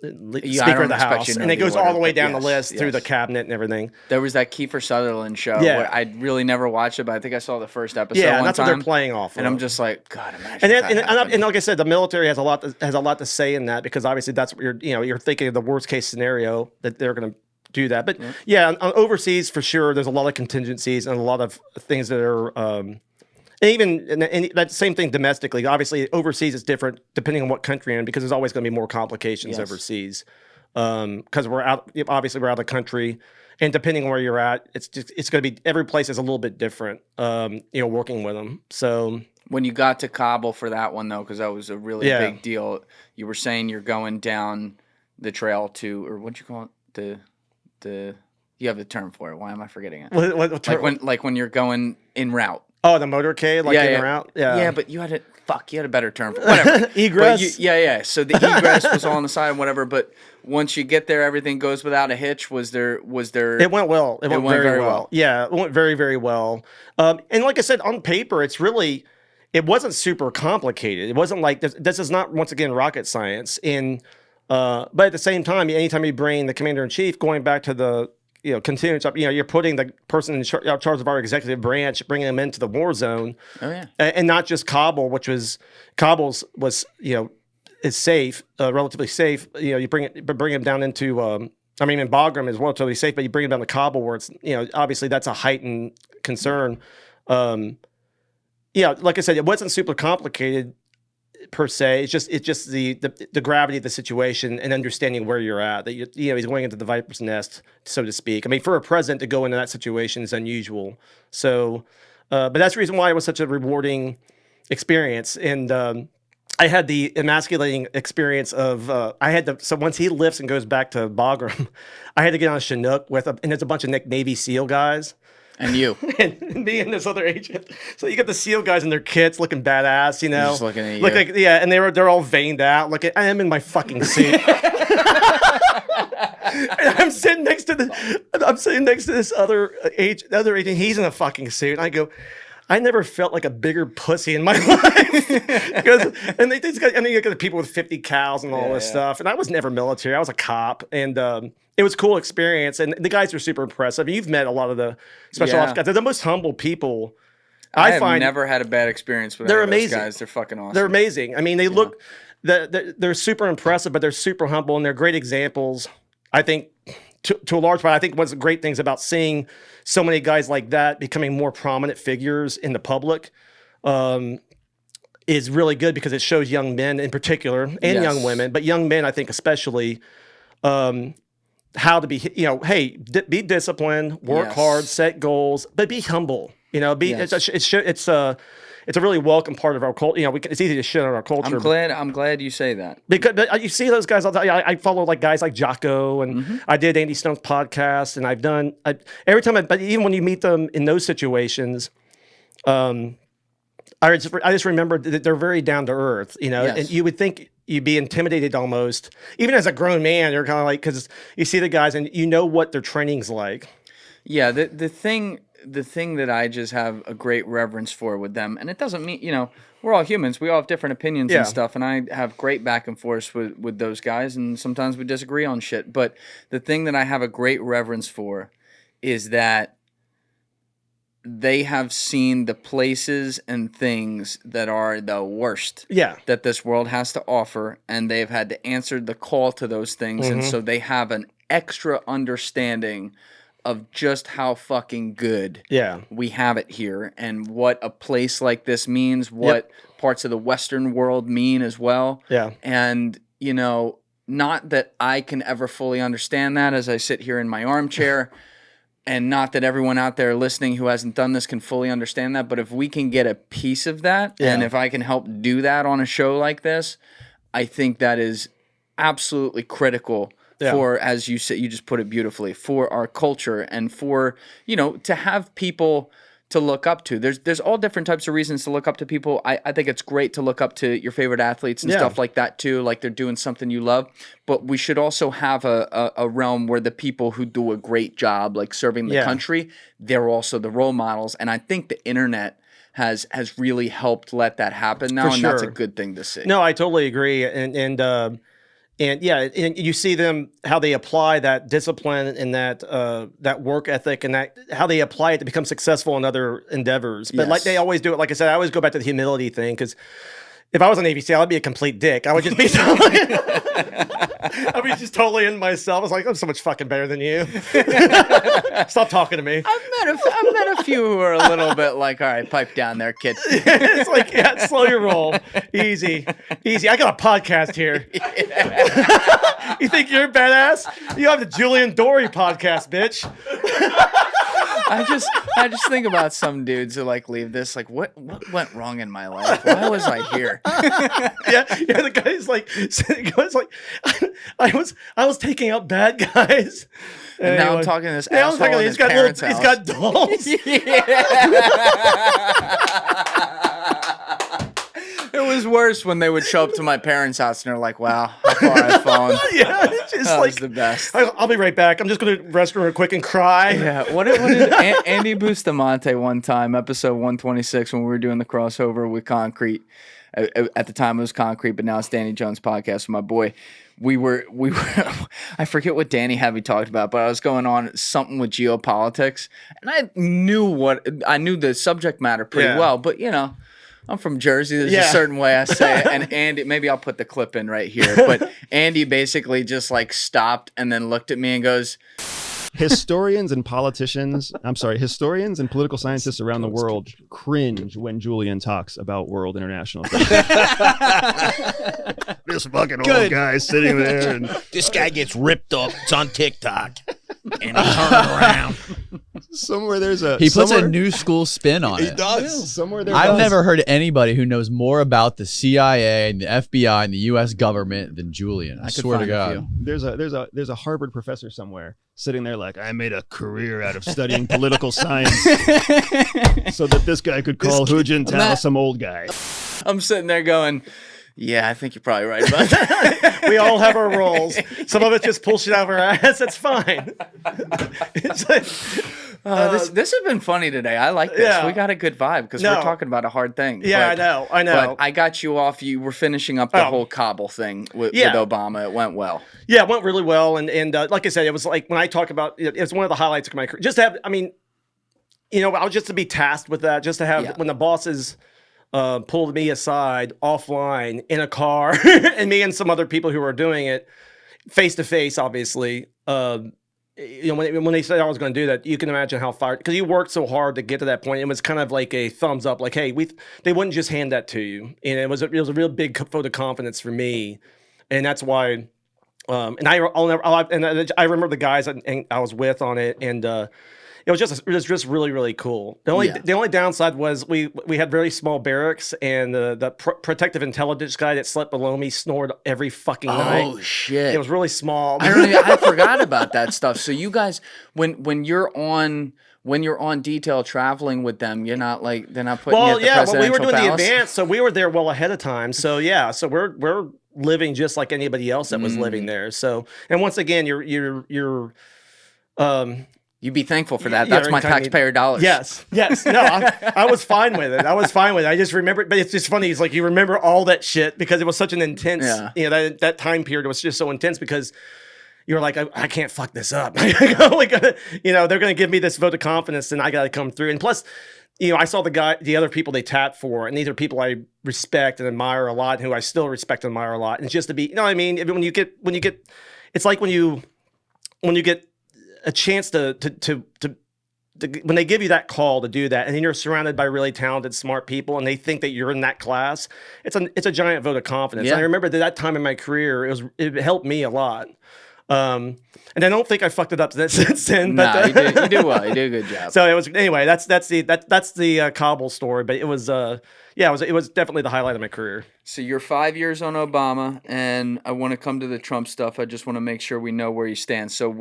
Speaker of the House, and it goes all the way down the list through the cabinet and everything. There was that Kiefer Sutherland show where I really never watched it, but I think I saw the first episode. Yeah, and that's what they're playing off. And I'm just like, God, imagine. And like I said, the military has a lot to say in that, because obviously that's what you're thinking of, the worst case scenario that they're going to do that. But on overseas, for sure, there's a lot of contingencies and a lot of things that are. And even and that same thing domestically. Obviously, overseas is different depending on what country you're in, because there's always going to be more complications overseas. Because we're out of the country, and depending on where you're at, it's going to be, every place is a little bit different. Working with them. So when you got to Kabul for that one though, because that was a really big deal, you were saying you're going down the trail to, or what'd you call it? You have the term for it. Why am I forgetting it? What term? Like when you're going en route. Oh, the motorcade, in or out? Yeah. Yeah, but you had a better term for it. Whatever. Egress? So the egress was all on the side and whatever, but once you get there, everything goes without a hitch. Was there? It went well. It went very well. Yeah, it went very, very well. And like I said, on paper, it wasn't super complicated. It wasn't like, this is not, once again, rocket science. But at the same time, anytime you bring the commander-in-chief, going back to the, continuance up, you're putting the person in charge of our executive branch, bringing them into the war zone. Oh, yeah. And not just Kabul, Kabul's was, is safe, relatively safe. You bring them down into, and Bagram is relatively safe, but you bring them down to Kabul, where it's, obviously that's a heightened concern. Like I said, it wasn't super complicated. per se. It's just the gravity of the situation and understanding where you're at. That he's going into the viper's nest, so to speak. I mean, for a president to go into that situation is unusual. So, but that's the reason why it was such a rewarding experience. And I had the emasculating experience of so once he lifts and goes back to Bagram, I had to get on a Chinook and there's a bunch of Navy SEAL guys. And you. and me and this other agent. So you got the SEAL guys in their kits looking badass, Just looking at you. And they're all veined out. I am in my fucking suit. And I'm sitting next to this other agent. He's in a fucking suit. And I go, I never felt like a bigger pussy in my life. And you got people with 50 cows and all this stuff. And I was never military. I was a cop. And it was a cool experience. And the guys are super impressive. You've met a lot of the special ops guys. They're the most humble people. I find never had a bad experience with those guys. They're fucking awesome. They're amazing. I mean, they look, they're super impressive, but they're super humble and they're great examples. I think to a large part, I think one of the great things about seeing so many guys like that becoming more prominent figures in the public is really good because it shows young men in particular and young women, but young men, I think especially, how to be, hey, be disciplined, work hard, set goals, but be humble. It's a really welcome part of our culture. It's easy to shit on our culture. I'm glad you say that. But you see those guys all the time. I follow guys like Jocko, and I did Andy Stone's podcast, and I've done every time. But even when you meet them in those situations, I just remember that they're very down to earth. And you would think you'd be intimidated almost, even as a grown man. You're kind of because you see the guys and you know what their training's like. Yeah, the thing that I just have a great reverence for with them, and it doesn't mean, we're all humans. We all have different opinions and stuff, and I have great back and forth with those guys, and sometimes we disagree on shit. But the thing that I have a great reverence for is that they have seen the places and things that are the worst that this world has to offer, and they've had to answer the call to those things, and so they have an extra understanding of just how fucking good we have it here and what a place like this means, what parts of the Western world mean as well. Yeah. And, not that I can ever fully understand that as I sit here in my armchair and not that everyone out there listening who hasn't done this can fully understand that, but if we can get a piece of that and if I can help do that on a show like this, I think that is absolutely critical for, as you said, you just put it beautifully, for our culture and for, to have people to look up to. There's all different types of reasons to look up to people. I think it's great to look up to your favorite athletes and stuff like that too, like they're doing something you love. But we should also have a realm where the people who do a great job, like serving the country, they're also the role models. And I think the internet has really helped let that happen now, and that's a good thing to see. No, I totally agree. And you see them, how they apply that discipline and that work ethic and that how they apply it to become successul in other endeavors. But like they always do it, like I said, I always go back to the humility thing, because if I was a Navy SEAL, I'd be a complete dick. I would just be I'd be just totally in myself. I was like, I'm so much fucking better than you. Stop talking to me. I've met a few who are a little bit like, all right, pipe down there, kid. It's like, slow your roll. Easy. I got a podcast here. You think you're badass? You have the Julian Dorey podcast, bitch. I just think about some dudes who leave this what went wrong in my life? Why was I here? The guy's I was taking out bad guys. And now I'm talking to this asshole in his parents' house. He's got dolls. It was worse when they would show up to my parents' house and they're like, wow, how far I've fallen. It's just that was the best. I'll be right back. I'm just going to restroom real quick and cry. Yeah. What did Andy Bustamante one time, episode 126, when we were doing the crossover with Concrete. At the time it was Concrete, but now it's Danny Jones' podcast with my boy. We were I forget what Danny had me talked about, but I was going on something with geopolitics, and I knew the subject matter pretty well, but I'm from Jersey. There's a certain way I say it. And Andy, maybe I'll put the clip in right here. But Andy basically just stopped and then looked at me and goes, Historians and political scientists around the world cringe when Julian talks about world international things. This fucking old guy sitting there. And this guy gets ripped up. It's on TikTok. And he turned around. Somewhere there's a... He puts a new school spin on it. He does. Somewhere there's I've never heard anybody who knows more about the CIA and the FBI and the U.S. government than Julian. I swear to God. There's a Harvard professor somewhere sitting there like, I made a career out of studying political science so that this guy could call Hu Jintao some old guy. I'm sitting there going, yeah, I think you're probably right about that. We all have our roles. Some of it just pulls shit out of our ass. It's fine. It's like, this has been funny today. I like this. Yeah. We got a good vibe because we're talking about a hard thing. Yeah, but, I know. But I got you off. You were finishing up the whole Kabul thing with Obama. It went well. Yeah, it went really well. And like I said, it was like when I talk about it, it's one of the highlights of my career. Just to have, I mean, I was just to be tasked with that, just to have when the bosses pulled me aside offline in a car and me and some other people who were doing it face to face, obviously. When they said I was going to do that, you can imagine how fired, because you worked so hard to get to that point. It was kind of like a thumbs up, like, hey, they wouldn't just hand that to you. And it was a real big vote of confidence for me. And that's why, I remember the guys I was with on it, and it was just really, really cool. The only downside was we had very small barracks, and the protective intelligence guy that slept below me snored every fucking night. Oh shit! It was really small. I forgot about that stuff. So you guys, when you're on detail traveling with them, they're not putting you at the presidential we were doing palace? the advance, so we were there well ahead of time. So so we're living just like anybody else that was living there. So, and once again, you'd be thankful for that. That's my taxpayer dollars. Yes. No, I was fine with it. I just remember, but it's just funny. It's like you remember all that shit because it was such an intense, that time period was just so intense because you're like, I can't fuck this up. They're going to give me this vote of confidence and I got to come through. And plus, I saw the other people they tapped for, and these are people I respect and admire a lot, who I still respect and admire a lot. And it's just to be, what I mean? When you get, it's like when you get a chance to when they give you that call to do that, and then you're surrounded by really talented, smart people, and they think that you're in that class, it's a giant vote of confidence. And I remember that time in my career, it helped me a lot. And I don't think I fucked it up since then. But you did well. You did a good job. So it was anyway. That's the Kabul story. But it was it was definitely the highlight of my career. So you're 5 years on Obama, and I want to come to the Trump stuff. I just want to make sure we know where you stand. So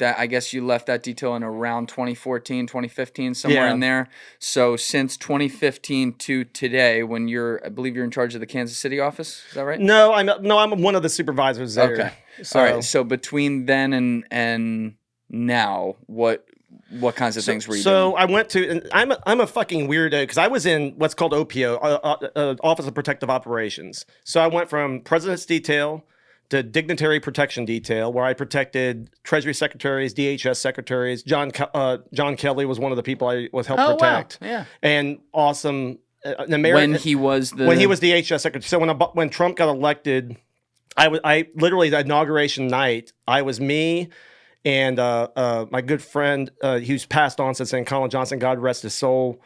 I guess you left that detail in around 2014, 2015, somewhere in there. So since 2015 to today, when I believe you're in charge of the Kansas City office. Is that right? No, I'm one of the supervisors there. Okay. All right. So between then and now, what kinds of things were you doing? So I went to, and I'm a fucking weirdo because I was in what's called OPO, Office of Protective Operations. So I went from President's Detail to Dignitary Protection Detail, where I protected Treasury Secretaries, DHS Secretaries. John Kelly was one of the people I was helped protect. Wow. Yeah. And awesome. When he was the DHS Secretary. So when Trump got elected, I literally, the inauguration night, I was me and my good friend, who's passed on since then, Colin Johnson, God rest his soul,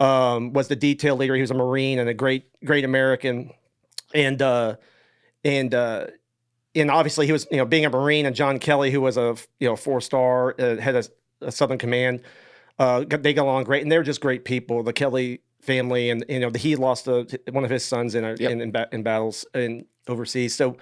was the detail leader. He was a Marine and a great American, and obviously he was, being a Marine, and John Kelly, who was a 4-star, head a Southern Command. They got along great, and they were just great people. The Kelly family, and he lost one of his sons in battles and overseas. So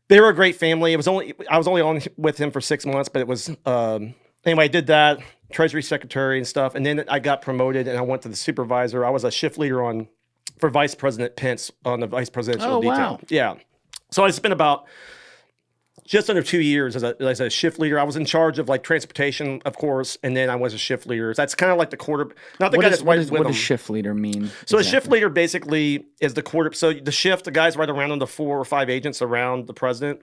they were a great family. I was only on with him for 6 months, but it was anyway. I did that, Treasury Secretary and stuff, and then I got promoted and I went to the supervisor. I was a shift leader for Vice President Pence on the Vice Presidential Detail. Wow. Yeah, so I spent about just under 2 years as a shift leader. I was in charge of transportation, of course, and then I was a shift leader. That's kind of like the quarter. Not the guy that's right with them. What does shift leader mean? So a shift leader basically is the quarter. So the shift, the guys right around on the 4 or 5 agents around the president,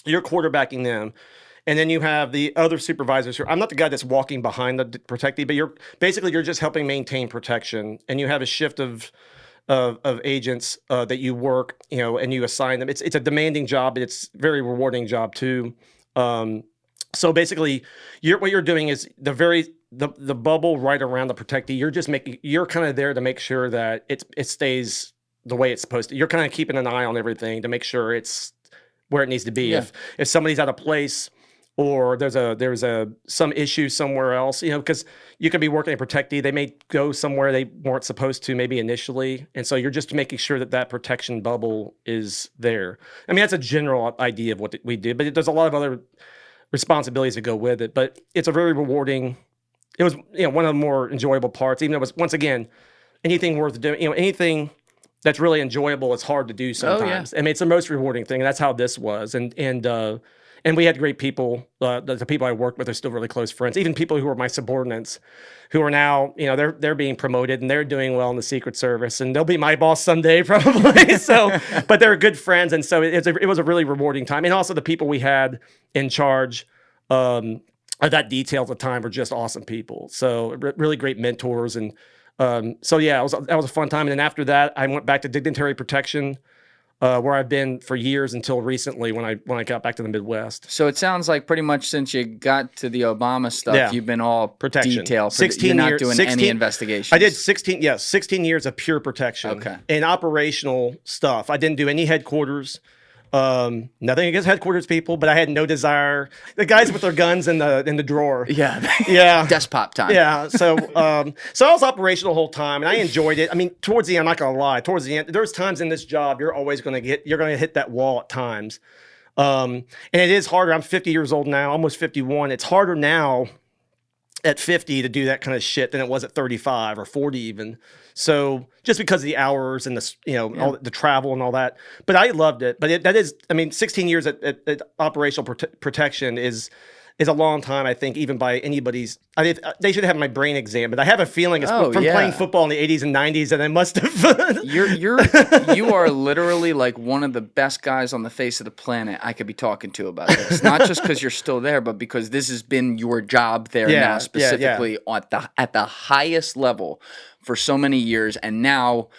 you're quarterbacking them. And then you have the other supervisors who, I'm not the guy that's walking behind the protectee, but you're just helping maintain protection. And you have a shift of agents that you work, and you assign them. It's a demanding job, but it's a very rewarding job too. So basically, what you're doing is the bubble right around the protectee. You're kind of there to make sure that it stays the way it's supposed to. You're kind of keeping an eye on everything to make sure it's where it needs to be. Yeah. If somebody's out of place, or there's some issue somewhere else, because you could be working a protectee, they may go somewhere they weren't supposed to maybe initially, and so you're just making sure that protection bubble is there. I mean, that's a general idea of what we do, but there's a lot of other responsibilities that go with it. But it's a very rewarding. It was one of the more enjoyable parts, even though it was, once again, anything worth doing. Anything that's really enjoyable is hard to do sometimes. I mean, it's the most rewarding thing. And that's how this was, and we had great people. The people I worked with are still really close friends. Even people who were my subordinates, who are now, they're being promoted and they're doing well in the Secret Service, and they'll be my boss someday probably. So, but they're good friends, and so it was a really rewarding time. And also the people we had in charge of that detail at the time were just awesome people. So really great mentors, and that was a fun time. And then after that, I went back to dignitary protection. Where I've been for years until recently when I got back to the Midwest. So it sounds like pretty much since you got to the Obama stuff, you've been all protection. Detail. 16 You're not doing any investigations. I did 16 years of pure protection. Okay. And operational stuff. I didn't do any headquarters. Nothing against headquarters people, but I had no desire. The guys with their guns in the drawer. Yeah. Despot time. Yeah. So I was operational the whole time, and I enjoyed it. I mean, towards the end, I'm not gonna lie. Towards the end, there's times in this job you're gonna hit that wall at times. And it is harder. I'm 50 years old now, almost 51. It's harder now at 50 to do that kind of shit than it was at 35 or 40 even. So just because of the hours and all the travel and all that, but I loved it. But that is, I mean, 16 years at operational protection is a long time, I think, even by anybody's. They should have my brain examined. I have a feeling it's from playing football in the 80s and 90s that I must have. You are literally like one of the best guys on the face of the planet I could be talking to about this. Not just because you're still there, but because this has been your job there now, specifically at the highest level for so many years. And now,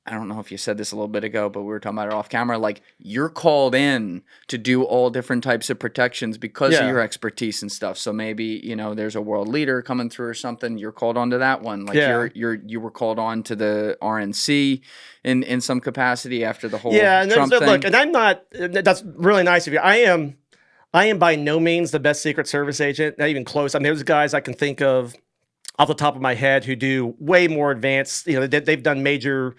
I don't know if you said this a little bit ago, but we were talking about it off camera. Like, you're called in to do all different types of protections because of your expertise and stuff. So maybe, there's a world leader coming through or something. You're called on to that one. Like you were called on to the RNC in some capacity after the whole Trump thing. Look, and I'm not. That's really nice of you. I am by no means the best Secret Service agent, not even close. I mean, there's guys I can think of off the top of my head who do way more advanced. They've done major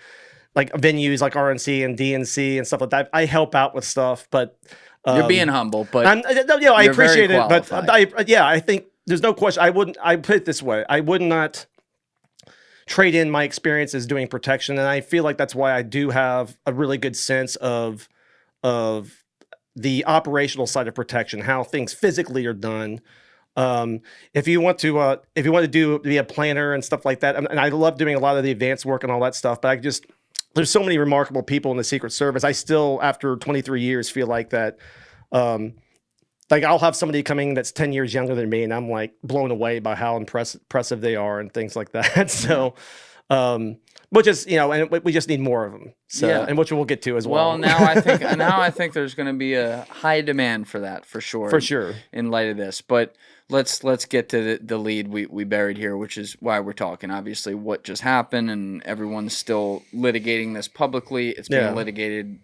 like venues like RNC and DNC and stuff like that. I help out with stuff, but you're being humble. But I appreciate it. But I think there's no question. I put it this way: I would not trade in my experiences doing protection, and I feel like that's why I do have a really good sense of the operational side of protection, how things physically are done. If you want to be a planner and stuff like that, and I love doing a lot of the advanced work and all that stuff, but there's so many remarkable people in the Secret Service. I still, after 23 years, feel like that. Like I'll have somebody coming that's 10 years younger than me, and I'm like blown away by how impressive they are and things like that. So, which is, and we just need more of them. So, and which we'll get to as well. Well, now I think there's going to be a high demand for that for sure. For sure. In light of this, but let's get to the lead we buried here, which is why we're talking. Obviously, what just happened, and everyone's still litigating this publicly. It's being litigated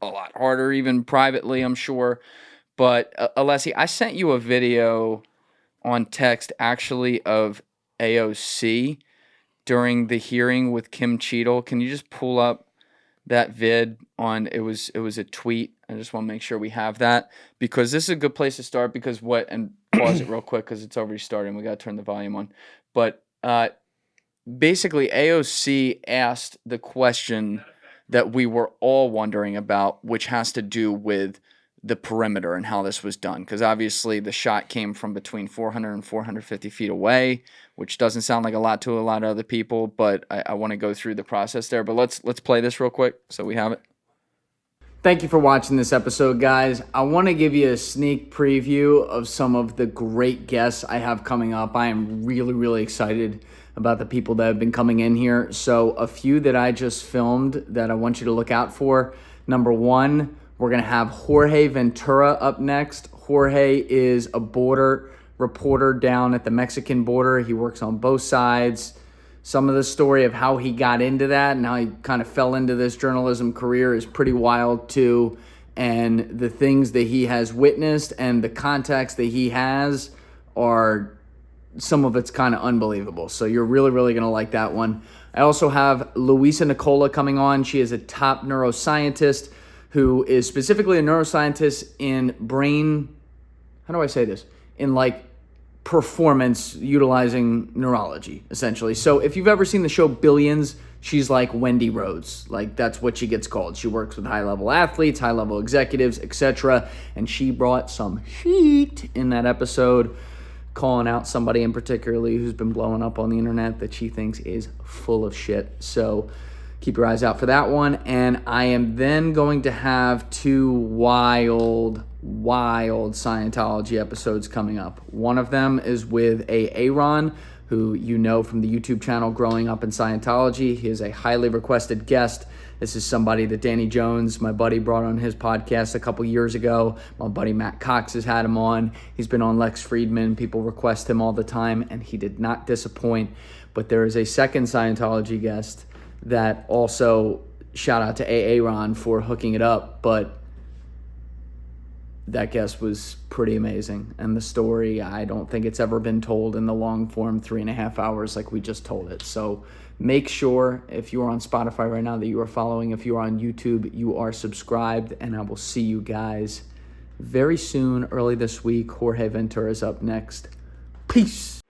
a lot harder, even privately, I'm sure. But Alessi, I sent you a video on text actually of AOC during the hearing with Kim Cheadle. Can you just pull up that vid on it was a tweet? I just want to make sure we have that, because this is a good place to start, because and pause it real quick because it's already started and we got to turn the volume on. But basically AOC asked the question that we were all wondering about, which has to do with the perimeter and how this was done, because obviously the shot came from between 400 and 450 feet away, which doesn't sound like a lot to a lot of other people, but I want to go through the process there. But let's play this real quick so we have it. Thank you for watching this episode, guys. I want to give you a sneak preview of some of the great guests I have coming up. I am really, really excited about the people that have been coming in here. So a few that I just filmed that I want you to look out for. Number one, we're going to have Jorge Ventura up next. Jorge is a border reporter down at the Mexican border. He works on both sides. Some of the story of how he got into that and how he kind of fell into this journalism career is pretty wild too. And the things that he has witnessed and the context that he has are, some of it's kind of unbelievable. So you're really, really going to like that one. I also have Luisa Nicola coming on. She is a top neuroscientist who is specifically a neuroscientist in brain, how do I say this? In like performance utilizing neurology, essentially. So if you've ever seen the show Billions, she's like Wendy Rhodes. Like that's what she gets called. She works with high-level athletes, high-level executives, etc. And she brought some heat in that episode, calling out somebody in particularly who's been blowing up on the internet that she thinks is full of shit. So keep your eyes out for that one. And I am then going to have 2 wild Scientology episodes coming up. One of them is with Aaron, who you know from the YouTube channel Growing Up in Scientology. He is a highly requested guest. This is somebody that Danny Jones, my buddy, brought on his podcast a couple years ago. My buddy Matt Cox has had him on. He's been on Lex Friedman. People request him all the time, and he did not disappoint. But there is a second Scientology guest that also, shout out to Aaron for hooking it up, but that guest was pretty amazing. And the story, I don't think it's ever been told in the long form 3.5 hours like we just told it. So make sure if you are on Spotify right now that you are following. If you are on YouTube, you are subscribed. And I will see you guys very soon, early this week. Jorge Ventura is up next. Peace.